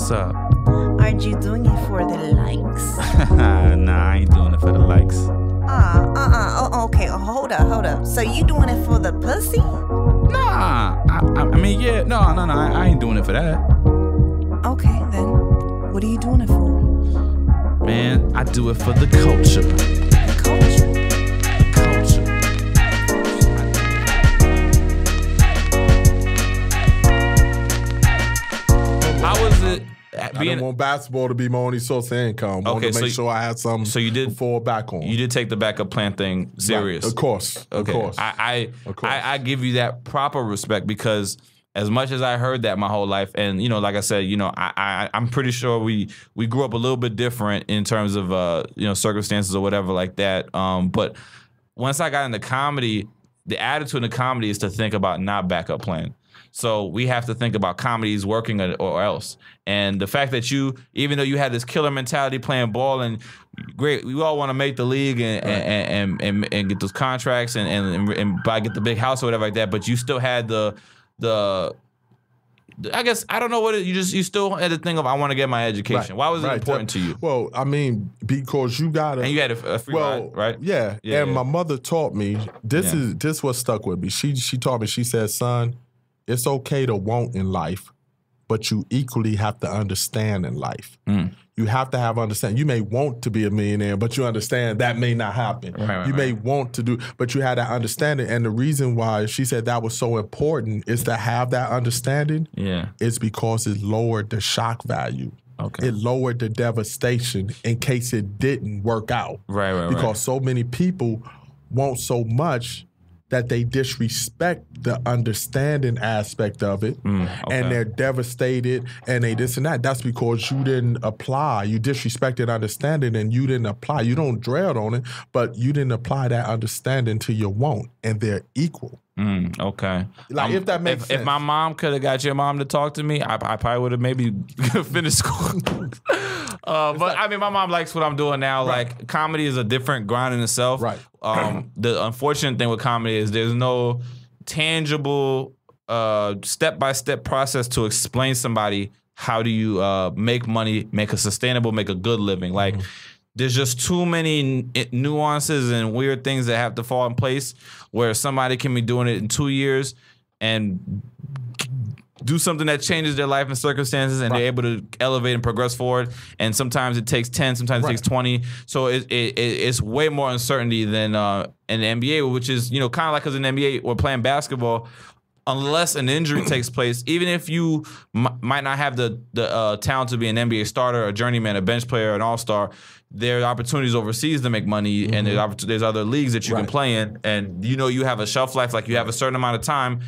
What's up? Aren't you doing it for the likes? Nah, I ain't doing it for the likes. Oh, okay. Hold up. So you doing it for the pussy? Nah, I mean, yeah, no, I ain't doing it for that. Okay, then. What are you doing it for? Man, I do it for the culture. The culture? Culture. How was it? I didn't want basketball to be my only source of income. Okay, wanted to make sure I had something to fall back on. You did take the backup plan thing serious. Right. Of course. I give you that proper respect because as much as I heard that my whole life, and like I said, I'm pretty sure we grew up a little bit different in terms of circumstances or whatever like that. But once I got into comedy, the attitude in comedy is to think about not backup plan. So we have to think about comedies working or else. And the fact that you, even though you had this killer mentality playing ball and great, we all want to make the league and get those contracts and get the big house or whatever like that, but you still had the I guess I don't know what you still had the thing of I want to get my education. Why was it important to you? Well, I mean, because you got and you had a free ride, right? Yeah. And my mother taught me this what stuck with me. She taught me. She said, "Son, it's okay to want in life, but you equally have to understand in life. You have to have understanding. You may want to be a millionaire, but you understand that may not happen. You may want to do, but you had that understanding. And the reason why she said that was so important is to have that understanding. Is because it lowered the shock value. Okay. It lowered the devastation in case it didn't work out. Because so many people want so much that they disrespect the understanding aspect of it, and they're devastated, and they this and that. That's because you didn't apply. You disrespected understanding, and you didn't apply. You don't dread on it, but you didn't apply that understanding to your want, and they're equal. Okay. Like if that makes sense. If my mom could have got your mom to talk to me, I probably would have maybe finished school. But I mean, my mom likes what I'm doing now. Like comedy is a different grind in itself. The unfortunate thing with comedy is there's no tangible step-by-step process to explain somebody how do you make money, make a sustainable, make a good living. Like there's just too many nuances and weird things that have to fall in place where somebody can be doing it in 2 years and do something that changes their life and circumstances, and they're able to elevate and progress forward. And sometimes it takes 10, sometimes it takes 20. So it's way more uncertainty than in the NBA, which is kind of like because in the NBA we're playing basketball. Unless an injury takes place, even if you might not have the talent to be an NBA starter, a journeyman, a bench player, an all-star, there are opportunities overseas to make money, and there's other leagues that you can play in, and you have a shelf life, like you have a certain amount of time,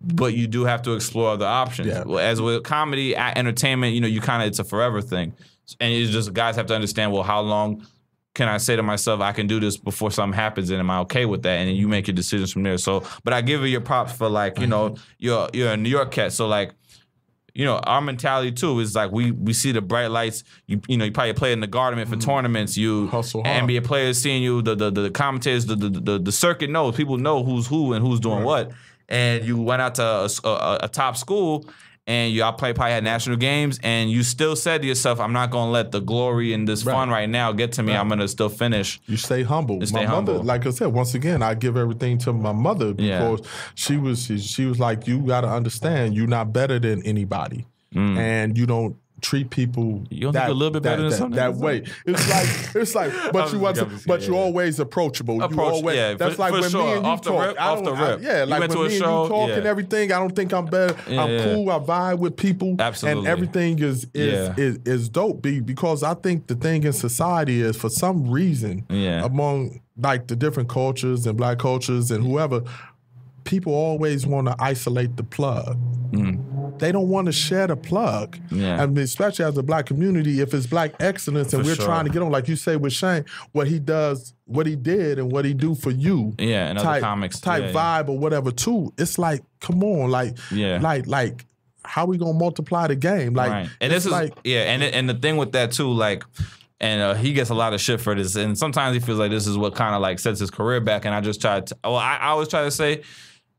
but you do have to explore other options. As with comedy, entertainment, it's a forever thing, and it's just guys have to understand, well, how long can I say to myself, I can do this before something happens, and am I okay with that? And you make your decisions from there. So, but I give you your props for you're a New York cat. So our mentality too is like we see the bright lights. You probably play in the Garden for tournaments. You hustle hard. NBA players seeing you, the commentators, the circuit knows. People know who's who and who's doing what. And you went out to a top school, and y'all probably had national games, and you still said to yourself, I'm not going to let the glory and this fun right now get to me. I'm going to still finish. You stay humble. My mother, like I said, once again, I give everything to my mother because she was like, you got to understand, you're not better than anybody. And you don't treat people you don't think a little bit better than something that way. It's like, but you're always approachable. You always, that's like when me and you talk. Off the rip. Like when me and you talk and everything. I don't think I'm better. I'm cool. I vibe with people. Absolutely. And everything is dope. Because I think the thing in society is, for some reason, among like the different cultures and black cultures and whoever, people always want to isolate the plug. They don't want to share the plug. I mean, especially as a black community, if it's black excellence and we're trying to get on, like you say with Shane, what he does, what he did and what he do for you. And other comics. Vibe or whatever too. It's like, come on, like how we gonna multiply the game? Like, and this is like, and the thing with that too, like, and he gets a lot of shit for this, and sometimes he feels like this is what kind of like sets his career back. And I just try to, I always try to say,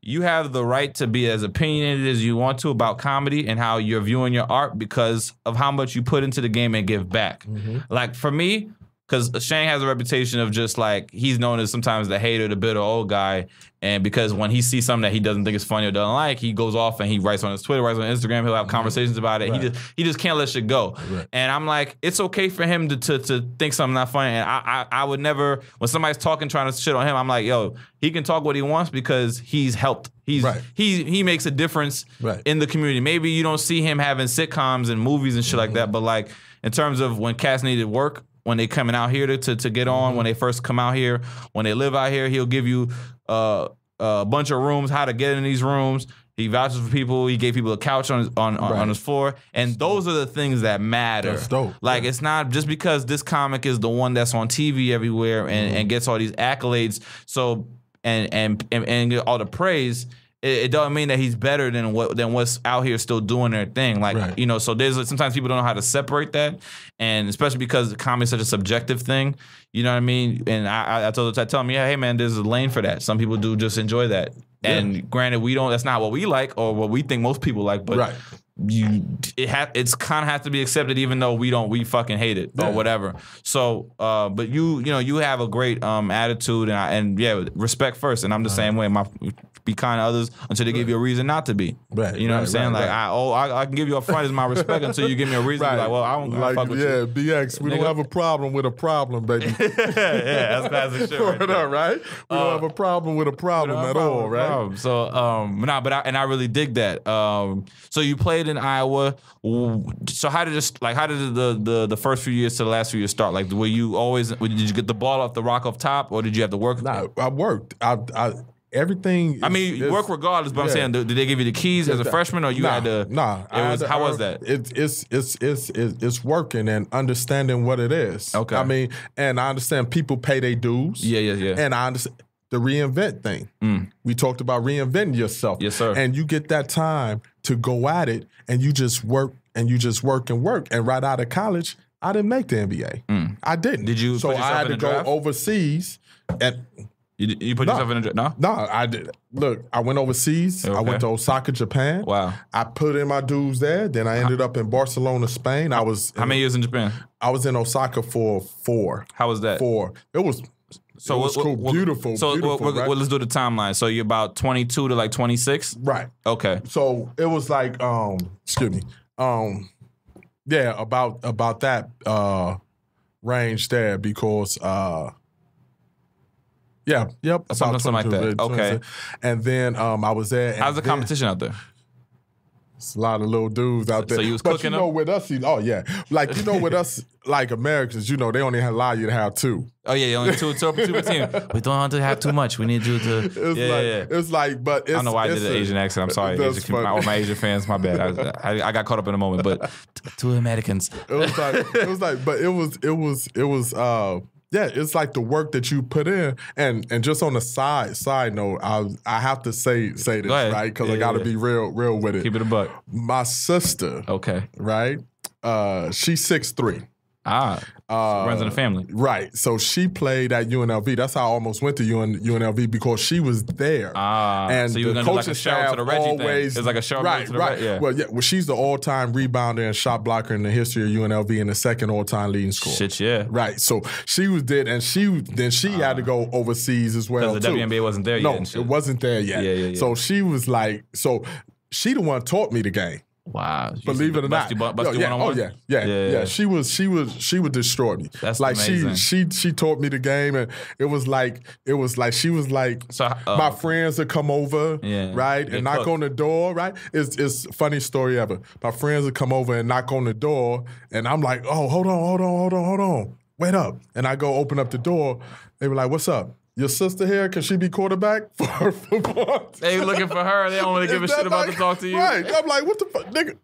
you have the right to be as opinionated as you want to about comedy and how you're viewing your art because of how much you put into the game and give back. Like for me, because Shane has a reputation of just like, he's known as sometimes the hater, the bitter old guy. And because when he sees something that he doesn't think is funny or doesn't like, he goes off and he writes on his Twitter, writes on Instagram, he'll have conversations about it. Right. He just can't let shit go. Right. And I'm like, it's okay for him to think something not funny. And I would never, when somebody's talking, trying to shit on him, I'm like, yo, he can talk what he wants because he's helped. He makes a difference in the community. Maybe you don't see him having sitcoms and movies and shit like that, but like in terms of when cats needed work, when they coming out here to get on, when they first come out here, when they live out here, he'll give you a bunch of rooms, how to get in these rooms. He vouches for people. He gave people a couch on his floor. And those are the things that matter. That's dope. Like, it's not just because this comic is the one that's on TV everywhere and gets all these accolades, so and get all the praise, it doesn't mean that he's better than what's out here still doing their thing. Like, you know, so there's sometimes people don't know how to separate that, and especially because comedy is such a subjective thing. You know what I mean? And I tell him, yeah, hey man, there's a lane for that. Some people do just enjoy that. And granted, that's not what we like or what we think most people like, but it's kind of has to be accepted, even though we fucking hate it or whatever. So, but you have a great attitude and respect first, and I'm the same way. Be kind to others until they give you a reason not to be. You know what I'm saying? I can give you a front as my respect until you give me a reason. Like, well, I don't fuck with you. BX, we don't have a problem with a problem, baby. That's classic shit right there. Right? We don't have a problem with a problem at all, right? So, I really dig that. So you played in Iowa. So how did the first few years to the last few years start? Like, did you get the ball off the rock off top, or did you have to work? No, I worked. Everything. You work regardless, but I'm saying, did they give you the keys as a freshman, or you had to? How was that? It's working and understanding what it is. Okay. I mean, and I understand people pay their dues. Yeah. And I understand the reinvent thing. We talked about reinventing yourself. Yes, sir. And you get that time to go at it, and you just work and work. And right out of college, I didn't make the NBA. I didn't. Did you? So I had to go overseas and. You put yourself in a draft? No, I did. Look, I went overseas. Okay. I went to Osaka, Japan. Wow. I put in my dues there. Then I ended up in Barcelona, Spain. How many years in Japan? I was in Osaka for 4. How was that? 4. It was cool. Beautiful. So right? let's do the timeline. So you're about 22 to like 26? Right. Okay. So it was like, excuse me. About that range there because something like that. Okay. And then I was there. How's the competition out there? It's a lot of little dudes out there. So you was cooking them? But with us, like, with us, like Americans, they only allow you to have 2. Oh yeah, only two per team. We don't want to have too much. We need you to. It's like, but it's, I don't know why I did an Asian accent. I'm sorry, all my Asian fans. My bad. I got caught up in a moment, but 2 Americans. It was it's like the work that you put in, and just on the side note, I have to say this, right? Because I got to be real with it. Keep it a buck. My sister, right? She's 6'3". Runs in the family. Right. So she played at UNLV. That's how I almost went to UNLV because she was there. And so you were going to do like a Cheryl to the Reggie thing. It's like a Cheryl to the Reggie. Yeah. Well, she's the all-time rebounder and shot blocker in the history of UNLV and the second all-time leading scorer. Shit, yeah. Right. So she and she had to go overseas as well, because the WNBA wasn't there yet. No, it wasn't there yet. Yeah. So she was like, she the one taught me the game. Wow! Believe it or not, yeah. She would destroy me. That's like amazing. She taught me the game, and it was like she was like my friends would come over, right, and knock on the door, right. It's funny story ever. My friends would come over and knock on the door, and I'm like, oh, hold on, wait up, and I go open up the door. They were like, what's up? Your sister here, can she be quarterback for football? They looking for her. They don't want to give a shit about to talk to you. Right. I'm like, what the fuck, nigga?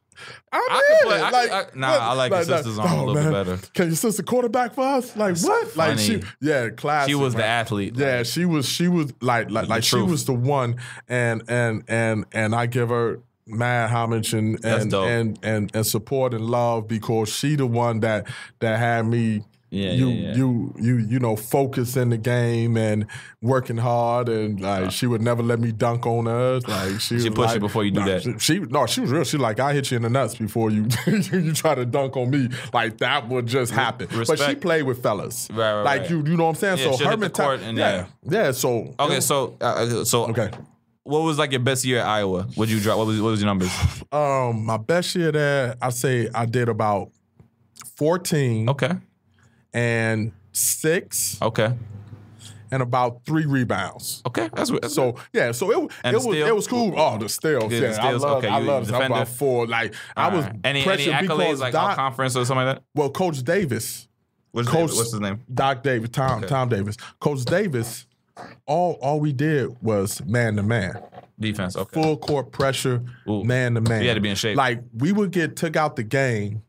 I like your sister's on a little bit better. Can your sister quarterback for us? Like, that's what? Funny. Like, classic. She was the athlete. Yeah, she was like she was the one, and I give her mad homage and support and love because she the one that had me you know, focus in the game and working hard, and like she would never let me dunk on her. Like she push you before you do that. She was real. She like, I hit you in the nuts before you you try to dunk on me. Like that would just happen. Respect. But she played with fellas, right. you know what I'm saying. Yeah, so her mentality, yeah. So okay, so okay. What was like your best year at Iowa? What'd you drop? What was your numbers? My best year there, I say I did about 14. Okay. And 6. Okay. And about 3 rebounds. Okay, that's so yeah. So it was cool. Oh, the steals. Yeah, I love about 4. Like I was any pressured accolades because like all conference or something like that. Well, Coach Davis. What's his name? Doc Davis. Tom Davis. Coach Davis. All we did was man to man. Defense. Okay. Full court pressure. Man to man. You had to be in shape. Like we would get took out the game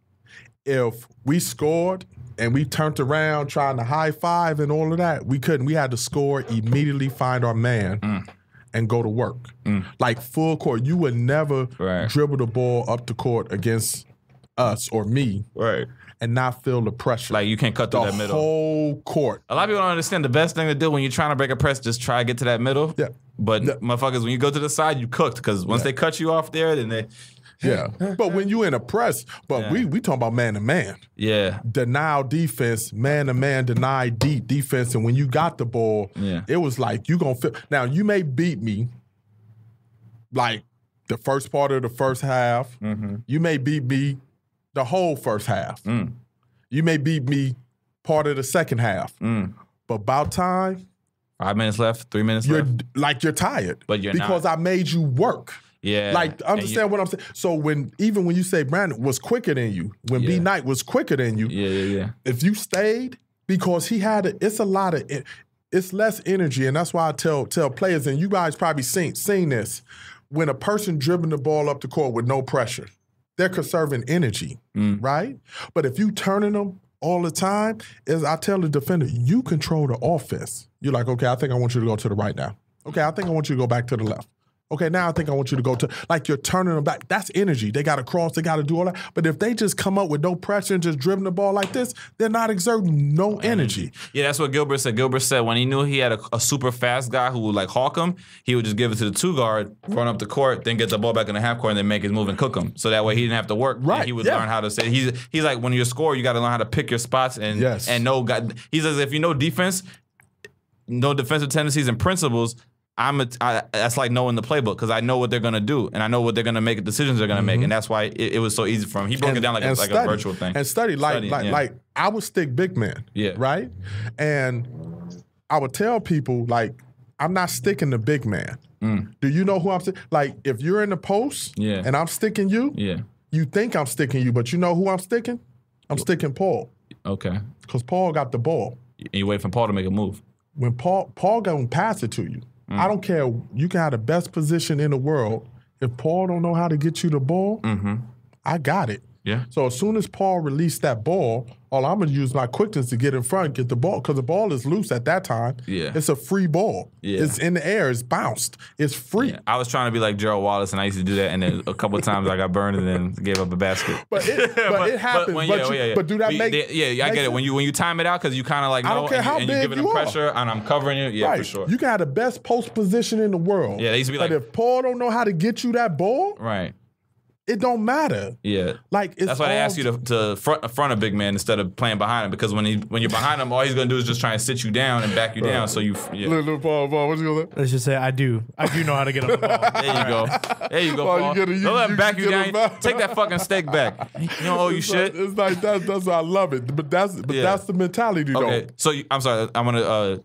if we scored. And we turned around trying to high five and all of that. We couldn't. We had to score, immediately find our man, and go to work. Like full court. You would never dribble the ball up the court against us or me and not feel the pressure. Like you can't cut through that middle. The whole court. A lot of people don't understand the best thing to do when you're trying to break a press, just try to get to that middle. Yeah. But motherfuckers, when you go to the side, you cooked. Because once they cut you off there, then they... Yeah, but when you in a press, we talking about man to man. Yeah, denial defense, man to man, deny deep defense, and when you got the ball, it was like you gonna feel. Now you may beat me, like the first part of the first half. You may beat me the whole first half. You may beat me part of the second half. But about time, 5 minutes left, 3 minutes left. You're tired, but you're because not. I made you work. Yeah. Like, understand what I'm saying? So when you say Brandon was quicker than you, when B Knight was quicker than you, if you stayed, because it's less energy, and that's why I tell players, and you guys probably seen this, when a person dribbling the ball up the court with no pressure, they're conserving energy, right? But if you turning them all the time, as I tell the defender, you control the offense. You're like, okay, I think I want you to go to the right now. Okay, I think I want you to go back to the left. Okay, now I think I want you to go to, like you're turning them back. That's energy. They got to cross, they got to do all that. But if they just come up with no pressure and just dribbling the ball like this, they're not exerting no energy. Yeah, that's what Gilbert said. Gilbert said when he knew he had a super fast guy who would like hawk him, he would just give it to the 2 guard, run up the court, then get the ball back in the half court and then make his move and cook him. So that way he didn't have to work. Right. And he would learn how to say, he's like, when you're a scorer, you got to learn how to pick your spots and know, he says if you know defense, no defensive tendencies and principles, that's like knowing the playbook, because I know what they're gonna do and I know what they're gonna make, decisions they're gonna make, and that's why it was so easy for him. He broke it down like a virtual thing. And study like I would stick big man, right? And I would tell people like I'm not sticking the big man. Do you know who I'm sticking? Like if you're in the post and I'm sticking you, you think I'm sticking you, but you know who I'm sticking? I'm sticking Paul. Okay. Because Paul got the ball. And you wait for Paul to make a move. When Paul gonna pass it to you. I don't care. You can have the best position in the world. If Paul don't know how to get you the ball, I got it. Yeah. So as soon as Paul released that ball, all I'm gonna use my quickness to get in front, get the ball, because the ball is loose at that time. Yeah. It's a free ball. Yeah. It's in the air. It's bounced. It's free. Yeah. I was trying to be like Gerald Wallace, and I used to do that, and then a couple of times I got burned and then gave up a basket. But it happens. But do that make? I get it. When you time it out, because you kind of like know, I don't care how and you big giving them pressure, and I'm covering you. Yeah, for sure. You can have the best post position in the world. Yeah, they used to be like, but if Paul don't know how to get you that ball, right. It don't matter. Yeah, like that's why they ask you to front a big man instead of playing behind him, because when you're behind him, all he's gonna do is just try and sit you down and back you down. So you, Little Paul, what you gonna say? Let's just say I do know how to get on the ball. There you go, Paul. Don't let him back you down. Take that fucking steak back. You don't owe you shit. It's like that's why I love it. But that's the mentality, though. Okay, so I'm sorry. I'm gonna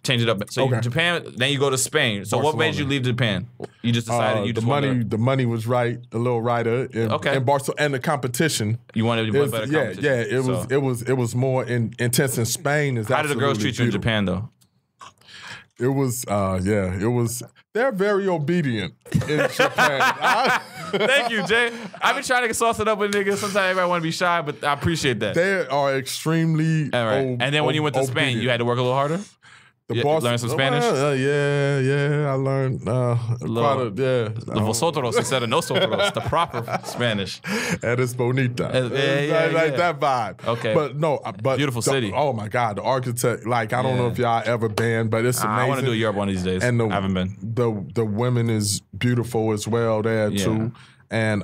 change it up. So Japan, then you go to Spain. So what made you leave Japan? You just decided you just the money was right, a little righter. And Barcelona and the competition. You wanted to be better competition. Yeah. It was more intense in Spain. How did the girls treat you in Japan though? It was they're very obedient in Japan. Thank you, Jay. I've been trying to sauce it up with niggas. Sometimes everybody want to be shy, but I appreciate that. They are extremely And then when you went to Spain, you had to work a little harder? Learn some Spanish? I learned Vosotros instead of nosotros, the proper Spanish. Eres bonita. Like that vibe. Okay. But beautiful city. Oh my God, the architect, like I don't know if y'all ever been, but it's amazing. I want to do Europe one of these days. And I haven't been. The women is beautiful as well there too. And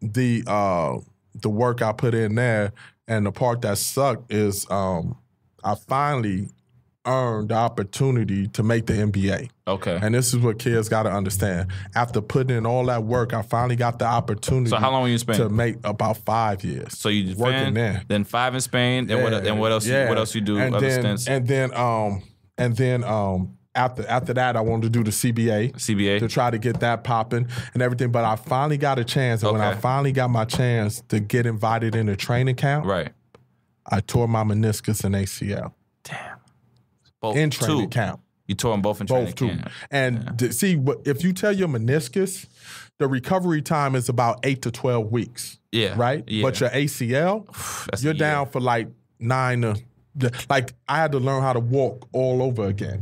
the work I put in there, and the part that sucked is I finally earned the opportunity to make the NBA. Okay. And this is what kids got to understand. After putting in all that work, I finally got the opportunity. So how long were you in Spain? To make about 5 years. So you working there. Then 5 in Spain. Then what else? What else you do? And then after that, I wanted to do the CBA to try to get that popping and everything. But I finally got a chance, and when I finally got my chance to get invited in a training camp, I tore my meniscus and ACL. Damn. In training camp. You tore them both in training camp. And see, if you tear your meniscus, the recovery time is about 8 to 12 weeks. Yeah. Right? Yeah. But your ACL, you're down for like 9 to... Like, I had to learn how to walk all over again.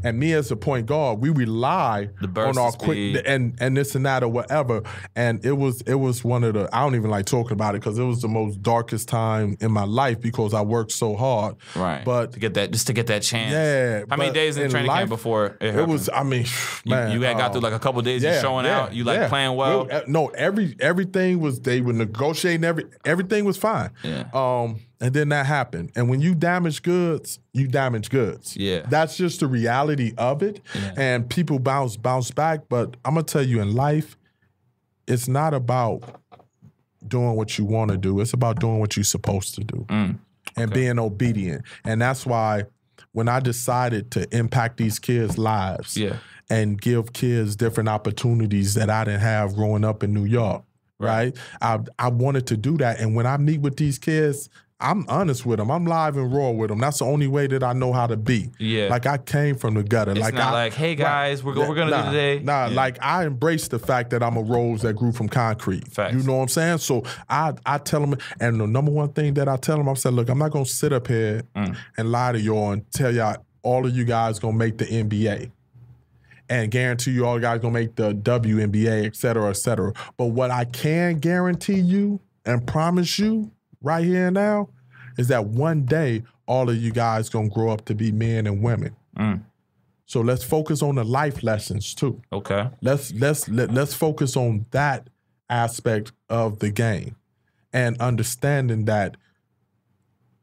And me as a point guard, we rely on our quick and this and that or whatever. And it was one of the, I don't even like talking about it because it was the most darkest time in my life because I worked so hard. Right. But to get that chance. Yeah. How many days in training camp before it happened? It was, I mean, man. You had got through like a couple of days of showing out. You like playing well. No, everything was, they were negotiating, everything was fine. Yeah. And then that happened. And when you damage goods, you damage goods. Yeah. That's just the reality of it. Yeah. And people bounce back. But I'm going to tell you, in life, it's not about doing what you want to do. It's about doing what you're supposed to do and being obedient. And that's why when I decided to impact these kids' lives and give kids different opportunities that I didn't have growing up in New York, right? I wanted to do that. And when I meet with these kids, I'm honest with them. I'm live and raw with them. That's the only way that I know how to be. Yeah. Like, I came from the gutter. It's like, not like, hey, guys, we're going to do today. Like, I embrace the fact that I'm a rose that grew from concrete. Facts. You know what I'm saying? So I tell them, and the number one thing that I tell them, I said, look, I'm not going to sit up here and lie to y'all and tell y'all all of you guys going to make the NBA. And guarantee you all guys going to make the WNBA, et cetera, et cetera. But what I can guarantee you and promise you right here and now is that one day all of you guys gonna grow up to be men and women. So let's focus on the life lessons too. Okay. Let's focus on that aspect of the game and understanding that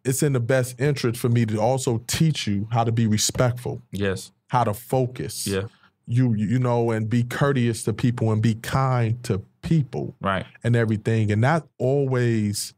it's in the best interest for me to also teach you how to be respectful. Yes. How to focus. Yeah. You know, and be courteous to people and be kind to people. Right. And everything. And that always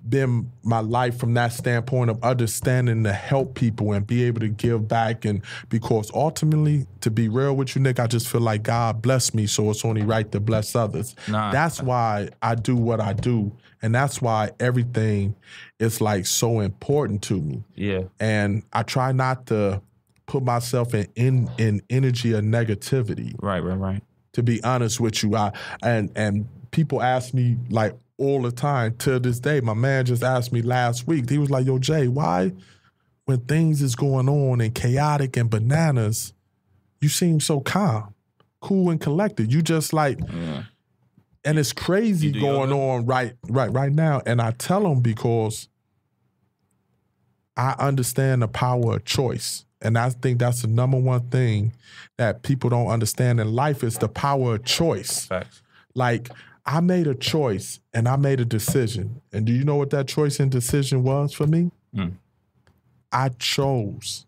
been my life from that standpoint of understanding to help people and be able to give back. And because ultimately, to be real with you, Nick, I just feel like God blessed me, so it's only right to bless others. That's why I do what I do. And that's why everything is like so important to me. Yeah. And I try not to put myself in energy of negativity. Right. To be honest with you, and people ask me like all the time to this day. My man just asked me last week. He was like, "Yo, Jay, why when things is going on and chaotic and bananas, you seem so calm, cool and collected? You just like." And it's crazy going on right now. And I tell them because I understand the power of choice. And I think that's the number one thing that people don't understand in life is the power of choice. Facts. Like, I made a choice and I made a decision. And do you know what that choice and decision was for me? I chose.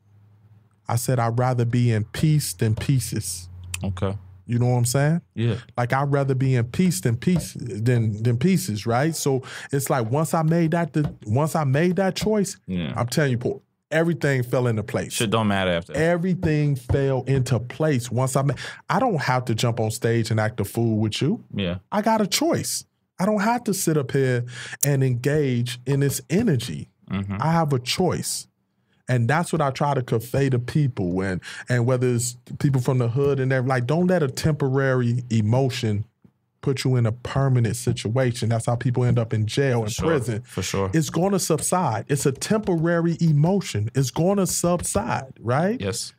I said I'd rather be in peace than pieces. Okay. You know what I'm saying? Yeah. Like, I'd rather be in peace than pieces, right? So it's like once I made that choice, I'm telling you, Paul, everything fell into place. Shit don't matter after that. Everything fell into place once I don't have to jump on stage and act a fool with you. Yeah. I got a choice. I don't have to sit up here and engage in this energy. I have a choice. And that's what I try to convey to people. And whether it's people from the hood and they're like, don't let a temporary emotion put you in a permanent situation. That's how people end up in jail and prison. For sure. It's going to subside. It's a temporary emotion. It's going to subside, right? Yes.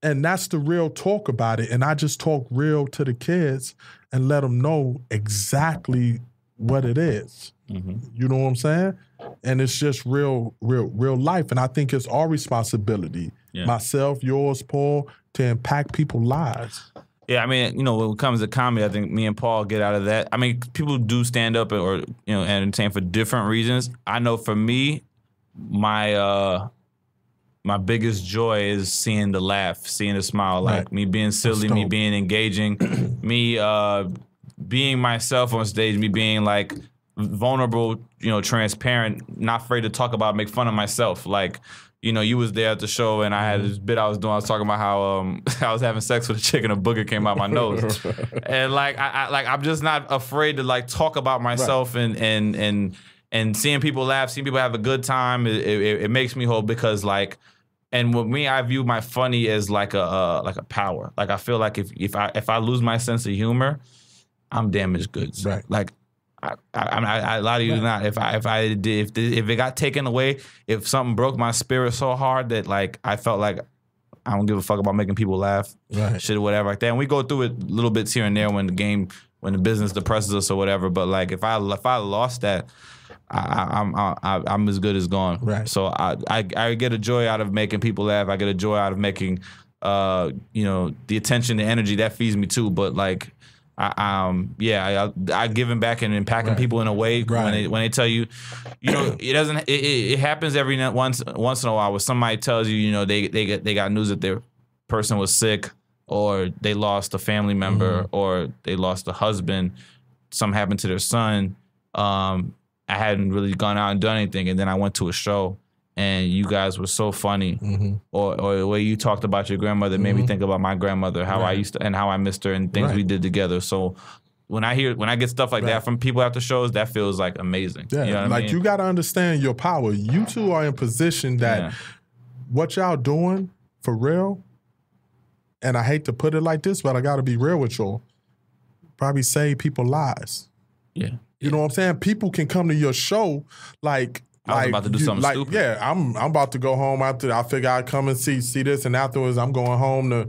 And that's the real talk about it. And I just talk real to the kids and let them know exactly what it is. You know what I'm saying? And it's just real life. And I think it's our responsibility, myself, yours, Paul, to impact people's lives. Yeah, I mean, you know, when it comes to comedy, I think me and Paul get out of that. I mean, people do stand up or, you know, entertain for different reasons. I know for me, my biggest joy is seeing the laugh, seeing the smile, like me being silly, me being engaging, me being myself on stage, me being like vulnerable, you know, transparent, not afraid to talk about, make fun of myself. Like, you know, you was there at the show and I had this bit I was doing. I was talking about how I was having sex with a chick and a booger came out my nose. And like I'm just not afraid to like talk about myself and seeing people laugh, seeing people have a good time. It makes me whole because like, and with me, I view my funny as like a power. Like I feel like if I lose my sense of humor, I'm damaged goods. Right. Like I lie to you not. If it got taken away, if something broke my spirit so hard that like I felt like I don't give a fuck about making people laugh, shit or whatever like that. And we go through it little bits here and there when the business depresses us or whatever. But like if I lost that, I'm as good as gone. Right. So I get a joy out of making people laugh. I get a joy out of making you know, the attention, the energy that feeds me too. But like I giving back and impacting people in a way when they tell you, you know, it happens every once in a while where somebody tells you, you know, they got news that their person was sick or they lost a family member or they lost a husband, something happened to their son. I hadn't really gone out and done anything, and then I went to a show and you guys were so funny, or the way you talked about your grandmother made me think about my grandmother, how I used to, and how I missed her, and things we did together. So when I get stuff like that from people after shows, that feels like amazing. Yeah, you know what I mean? you got to understand your power. You two are in position that what y'all doing for real, and I hate to put it like this, but I got to be real with y'all, probably save people lives. Yeah. You know what I'm saying? People can come to your show like, I was about to do something stupid. Yeah, I'm about to go home after. I figure I'd come and see this, and afterwards I'm going home to,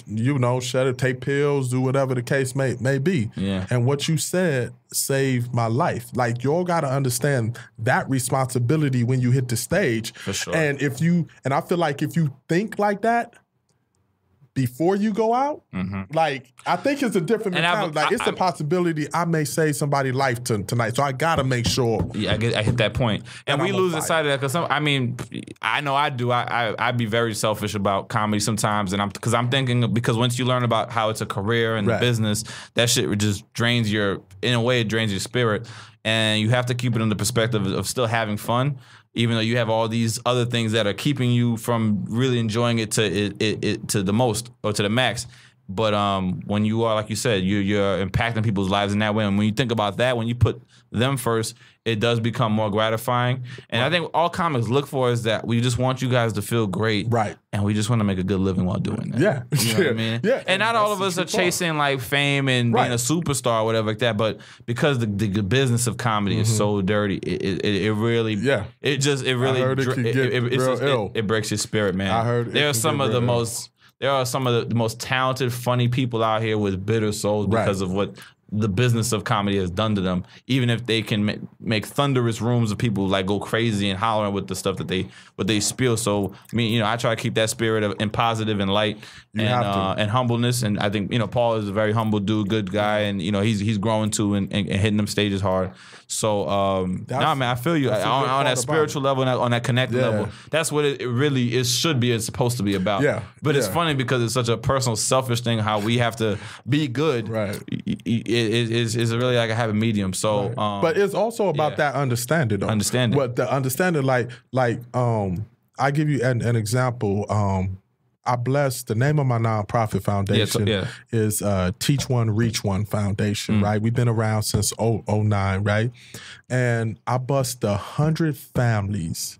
you know, shut it, take pills, do whatever the case may be. Yeah. And what you said saved my life. Like, y'all got to understand that responsibility when you hit the stage. For sure. And I feel like if you think like that before you go out, like, I think it's a different mentality. Like, it's a possibility I may save somebody's life tonight. So I got to make sure. Yeah, I hit that point. And we lose sight of that because I mean, I know I do. I'd be very selfish about comedy sometimes. And I'm thinking, because once you learn about how it's a career and a business, that shit just drains in a way, it drains your spirit. And you have to keep it in the perspective of still having fun, even though you have all these other things that are keeping you from really enjoying it to the most or to the max. But when you are, like you said, you're impacting people's lives in that way. And when you think about that, when you put them first, it does become more gratifying. And I think all comics look for is that we just want you guys to feel great. Right. And we just want to make a good living while doing that. Yeah. You know what I mean? Yeah. And not all of us are chasing like fame and being a superstar or whatever like that. But because the business of comedy is so dirty, it really, it breaks your spirit, man. I heard there are some of the most talented, funny people out here with bitter souls because of what the business of comedy has done to them. Even if they can make thunderous rooms of people like go crazy and hollering with the stuff that they spill. So I mean, you know, I try to keep that spirit and positive and light and humbleness. And I think, you know, Paul is a very humble dude, good guy, and you know he's growing too and hitting them stages hard. So man, I feel you on that spiritual level, on that connected level. That's what it really is, should be, it's supposed to be about. Yeah. But it's funny because it's such a personal, selfish thing how we have to be good. Right. It's really like a happy medium. So, but it's also about that understanding, though. Understanding. What the understanding, like I give you an example. I bless the name of my nonprofit foundation is Teach One, Reach One Foundation, right? We've been around since 2009, right? And I bust 100 families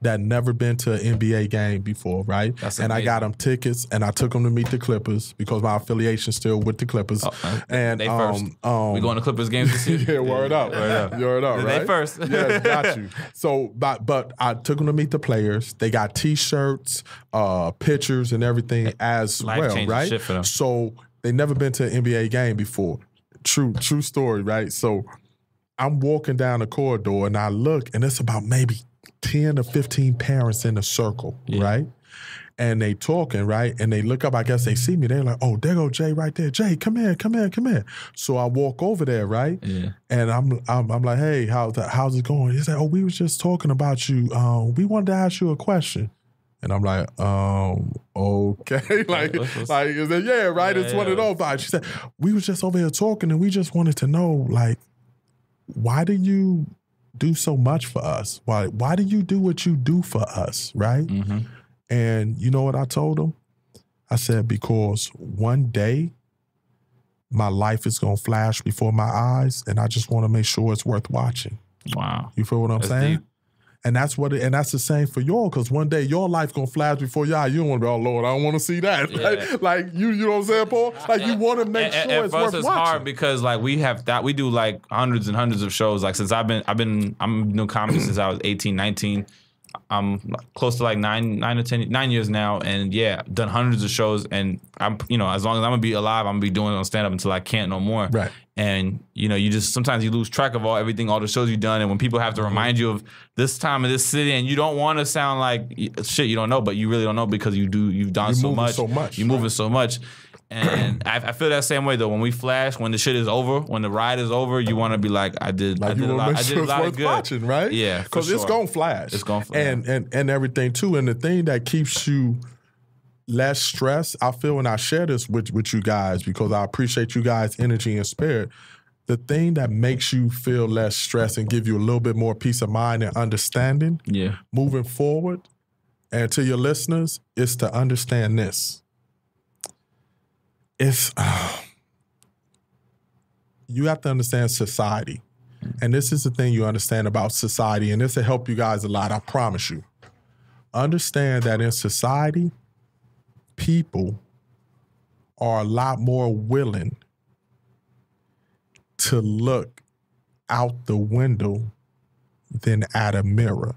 that never been to an NBA game before, right? That's and amazing. I got them tickets, and I took them to meet the Clippers because my affiliation's still with the Clippers. And they first. We going to Clippers games this year? Yeah, word up. Word up, right? They first. Yeah, got you. So, but I took them to meet the players. They got T-shirts, pictures, and everything as well, right? Shit for them. So they never been to an NBA game before. True story, right? So I'm walking down the corridor, and I look, and it's about maybe 10 or 15 parents in a circle, right? And they talking, right? And they look up, I guess they see me. They're like, oh, there go Jay right there. Jay, come here. So I walk over there, right? Yeah. And I'm like, hey, how's it going? He said, oh, we was just talking about you. We wanted to ask you a question. And I'm like, okay. like, is that, yeah, right? It's one of those vibes. She said, we was just over here talking, and we just wanted to know, like, why do you do so much for us? Why do you do what you do for us, right? Mm-hmm. And you know what I told them? I said, because one day my life is going to flash before my eyes, and I just want to make sure it's worth watching. Wow. You feel what I'm saying? Deep. And that's that's the same for y'all, because one day your life going to flash before your eyes. You don't want to be, oh, Lord, I don't want to see that. Yeah. Like you know what I'm saying, Paul? Like, you want to make sure it's worth watching. It's hard because, like, we do, like, hundreds and hundreds of shows. Like, since I'm doing comedy since I was 18, 19. I'm close to like 9 years now, and done hundreds of shows, and I'm, as long as I'm gonna be alive, I'm gonna be doing it on stand up until I can't no more. Right. And you just sometimes you lose track of all the shows you've done, and when people have to remind you of this time in this city, and you don't want to sound like shit you don't know, but you really don't know because you've done so much. You're moving so much. And I feel that same way though. When we flash, when the shit is over, when the ride is over, you want to be like, I did a lot of good. Watching, right? Yeah, because it's gonna flash. It's gonna flash, and everything too. And the thing that keeps you less stressed, I feel, when I share this with you guys, because I appreciate you guys' energy and spirit. The thing that makes you feel less stressed and give you a little bit more peace of mind and understanding, moving forward, and to your listeners, is to understand this. You have to understand society. And this is the thing you understand about society, and this will help you guys a lot, I promise you. Understand that in society, people are a lot more willing to look out the window than at a mirror.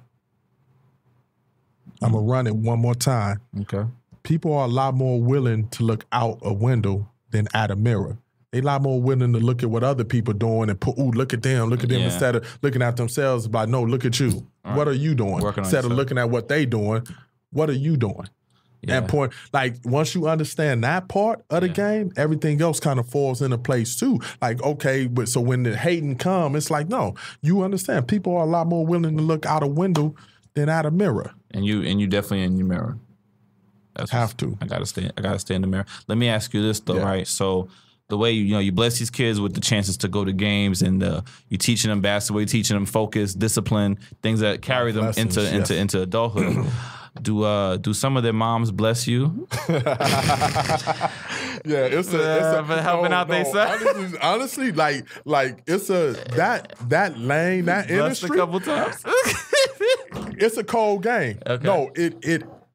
I'm going to run it one more time. Okay. People are a lot more willing to look out a window than at a mirror. They're a lot more willing to look at what other people are doing and put, ooh, look at them, instead of looking at themselves. But no, look at you. Right. What are you doing? Instead of looking at what they doing, what are you doing? Yeah. And point, like, once you understand that part of the game, everything else kind of falls into place too. Like, okay, but so when the hating come, it's like, no, you understand. People are a lot more willing to look out a window than at a mirror. And you definitely in your mirror. Have to. I gotta stay in the mirror. Let me ask you this though, right? So the way you bless these kids with the chances to go to games, and you teaching them basketball, you teaching them focus, discipline, things that carry them into adulthood. Do some of their moms bless you? It's a for helping out their son. Honestly, like it's that lane, that industry. A couple times. It's a cold game. Okay. No,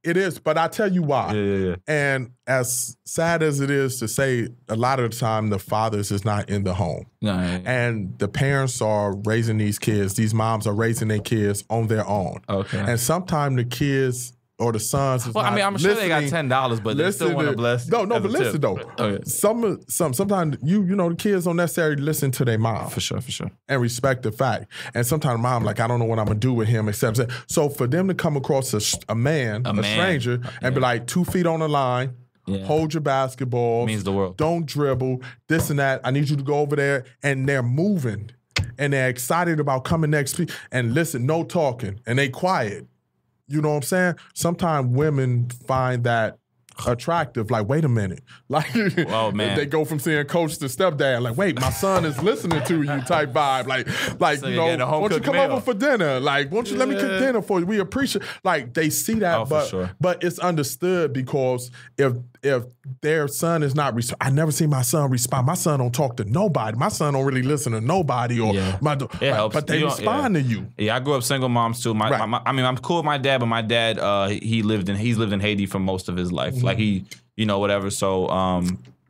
it is, but I tell you why. Yeah. And as sad as it is to say, a lot of the time the fathers is not in the home. And the parents are raising these kids. These moms are raising their kids on their own. Okay. And sometimes the kids or the sons is I'm sure they got $10, but they still want to bless. No, but listen though. Okay. Sometimes you know the kids don't necessarily listen to their mom. For sure. And respect the fact. And sometimes mom like, I don't know what I'm gonna do with him, except so for them to come across a stranger, and be like 2 feet on the line. Yeah. Hold your basketball. Means the world. Don't dribble. This and that. I need you to go over there. And they're moving. And they're excited about coming next week. And listen, no talking. And they quiet. You know what I'm saying? Sometimes women find that attractive. Like, wait a minute. Like, they go from seeing coach to stepdad. Like, wait, my son is listening to you type vibe. Like so why don't you come over for dinner? Like, why don't you let me cook dinner for you? We appreciate. Like, they see that, but it's understood because if if their son is not, I never see my son respond. My son don't talk to nobody. My son don't really listen to nobody. Or it helps. But they respond to you. Yeah, I grew up single moms too. I mean, I'm cool with my dad, but my dad, he's lived in Haiti for most of his life. Like whatever. So,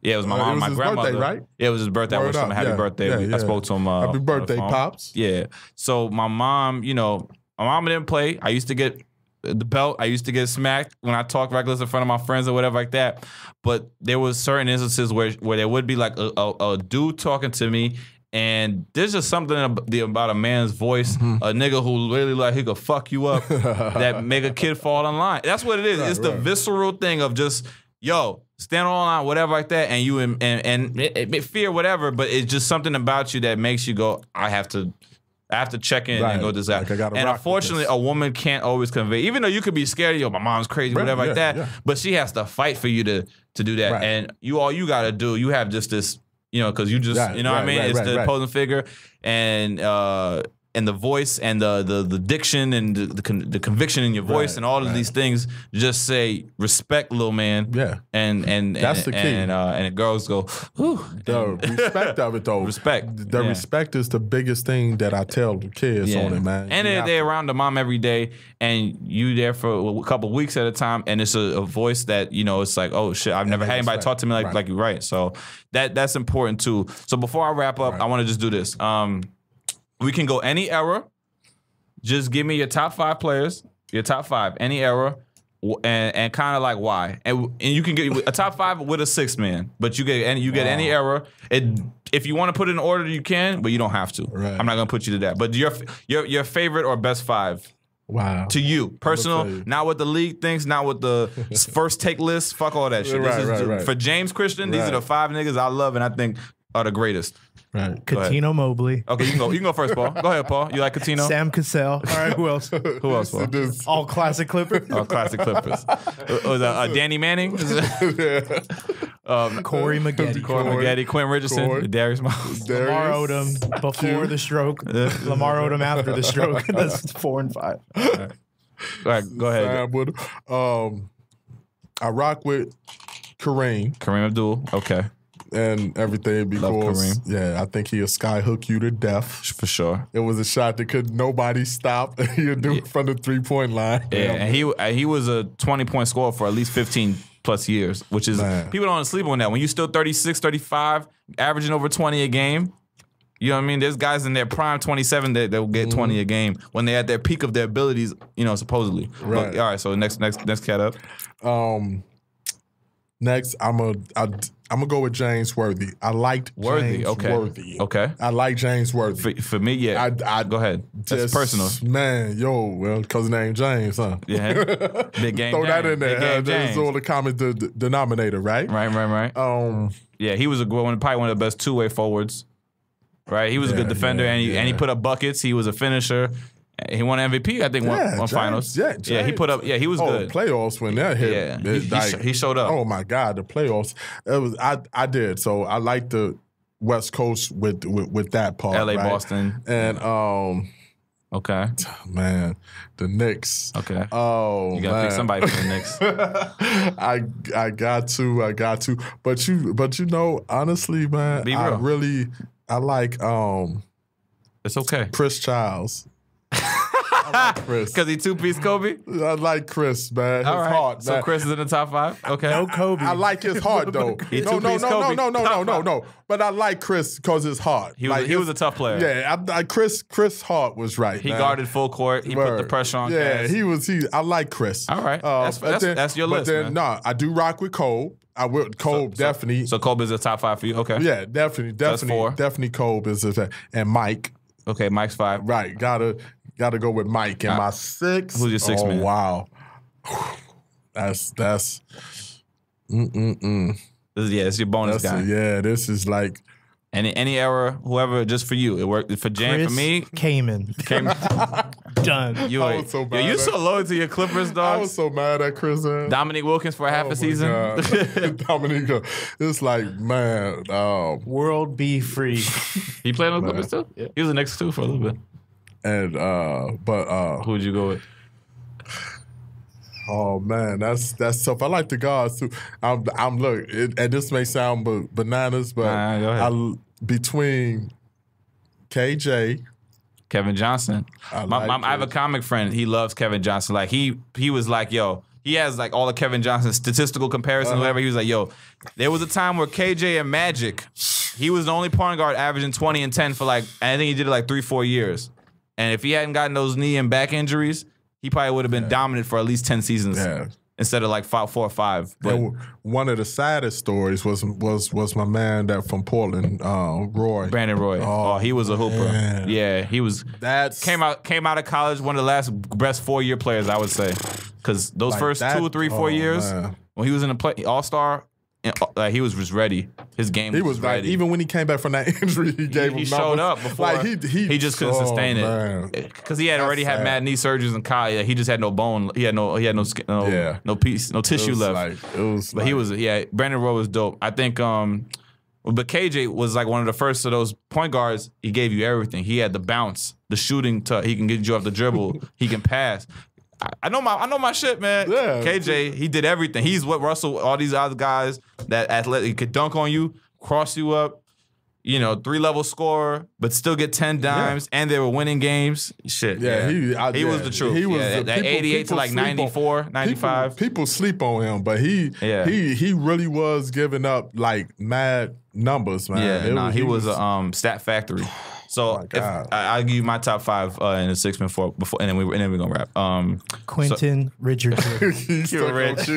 yeah, it was my mom, my grandmother. Birthday, right? Yeah, it was his birthday. I wished him a happy birthday. I spoke to him. Happy birthday, Pops. Yeah. So my mom, my mom didn't play. I used to get the belt. I used to get smacked when I talked reckless in front of my friends or whatever like that. But there was certain instances where there would be like a dude talking to me, and there's just something about a man's voice, a nigga who really like he could fuck you up, that make a kid fall in line. That's what it is. It's the visceral thing of just, yo, stand on line, whatever like that, and you and fear whatever, but it's just something about you that makes you go, I have to check in and go this out. Like and unfortunately, a woman can't always convey, even though you could be scared, my mom's crazy, whatever like that. Yeah. But she has to fight for you to do that. Right. And all you gotta do, you have just this, because you just, what I mean? It's the opposing figure and the voice and the diction and the conviction in your voice and all of these things just say respect, little man. Yeah. And that's the key. And the girls go, whew. The respect of it though. Respect. The respect is the biggest thing that I tell the kids on it, man. And they're around the mom every day, and you there for a couple of weeks at a time, and it's a voice that, it's like, oh shit, I've never had anybody talk to me like you, right? So that's important too. So before I wrap up, I want to just do this. We can go any era. Just give me your top 5 players, your top 5, any era, and kind of like why. And you can get a top 5 with a 6th man, but you get any era. If you want to put it in order, you can, but you don't have to. Right. I'm not gonna put you to that. But your favorite or best 5. Wow. To you, personal, not what the league thinks, not what the first take list. Fuck all that shit. Right. For James Christian, these are the 5 niggas I love and I think are the greatest. Right. Coutinho Mobley. Okay, you can go first, Paul. Go ahead, Paul. You like Coutinho? Sam Cassell. All right, who else? Who else, Paul? All classic Clippers. All classic Clippers. Was Danny Manning? Corey Maggette. Quinn Richardson. Darius Miles. Lamar Odom before the stroke. Lamar Odom after the stroke. That's 4 and 5. All right, go ahead. I rock with Kareem. Kareem Abdul. Okay. And everything because I think he'll skyhook you to death for sure. It was a shot that nobody stop. He'll do it from the 3-point line. Yeah, and he was a 20-point scorer for at least 15 plus years, which is people don't sleep on that. When you're still 36, 35, averaging over 20 a game, you know what I mean? There's guys in their prime 27 that will get 20 a game when they're at their peak of their abilities, supposedly. Right. But, all right, so next cat up. Next, I'm gonna go with James Worthy. I liked James Worthy. Okay. I like James Worthy. For me, yeah. I go ahead. That's personal. Man, because his name James, huh? Yeah. Big game. Throw that in there. That's all the common denominator, right? Right. Yeah, he was probably one of the best two-way forwards. Right. He was a good defender, and he put up buckets. He was a finisher. He won MVP, I think, one finals. Yeah, he put up. Yeah, he was good. Playoffs when that hit. Yeah, he showed up. Oh my God, the playoffs. It was. I did. So I like the West Coast with that part. LA, right? Boston, and okay, man, the Knicks. Okay. Oh, you gotta pick somebody for the Knicks. I got to. But honestly, man, I like It's okay. Chris Childs. Because he two-piece Kobe? I like Chris, man. His heart, man. So Chris is in the top 5? Okay. No Kobe. I like his heart, though. No. But I like Chris because his heart. He was a tough player. Yeah, Chris Hart was right. He guarded full court. He put the pressure on. Yeah, I like Chris. All right. That's your list, man. No, I do rock with Cole. I will. Cole definitely. So Cole is a top 5 for you? Okay. Yeah, definitely. That's 4. Definitely Cole is and Mike. Okay, Mike's 5. Right. Gotta go with Mike. And my 6. Who's your 6 man? Oh, wow. That's it's your bonus guy. This is like any era, whoever, just for you. It worked for Jam. For me, Kaman. Done. You was so mad. You so loyal to your Clippers, dog. I was so mad at Chris. Dominique Wilkins for half a season. Dominique, it's like, man, world be free. He played on the Clippers too. Yeah. He was the next 2 for a little bit. And who would you go with? Oh man, that's tough. I like the guards too. I'm look, and this may sound bananas, but between KJ, Kevin Johnson. I have a comic friend. He loves Kevin Johnson. Like he was like, yo, he has like all of Kevin Johnson's statistical comparisons, whatever. He was like, yo, there was a time where KJ and Magic, he was the only point guard averaging 20 and 10 for like, I think he did it like 3-4 years. And if he hadn't gotten those knee and back injuries, he probably would have been dominant for at least 10 seasons instead of like 4 or 5. But one of the saddest stories was my man that from Portland, Roy. Brandon Roy. Oh, he was a hooper. Man. Yeah, he was. Came out of college, one of the last best 4-year players, I would say. Because those like first 2, 3, 4 years, when he was in the All-Star, he was just ready. His game was ready. Like, even when he came back from that injury, he showed up before. Like he just couldn't sustain it because he had already had mad knee surgeries in college. He just had no bone. He had no skin, no piece, no tissue left. But he was Brandon Roy was dope. I think. But KJ was like one of the first of those point guards. He gave you everything. He had the bounce, the shooting. He can get you off the dribble. He can pass. I know my shit, man. Yeah. KJ, he did everything. He's what Russell, all these other guys that athletic could dunk on you, cross you up, 3-level scorer, but still get 10 dimes, and they were winning games. Shit. Yeah, he was the truth. He was that 88 to like 94, 95. People sleep on him, but he really was giving up like mad numbers, man. Yeah, he was a stat factory. So I'll give you my top 5 in the 6-man before, and then we're gonna wrap. Quentin Richardson. Q Rich.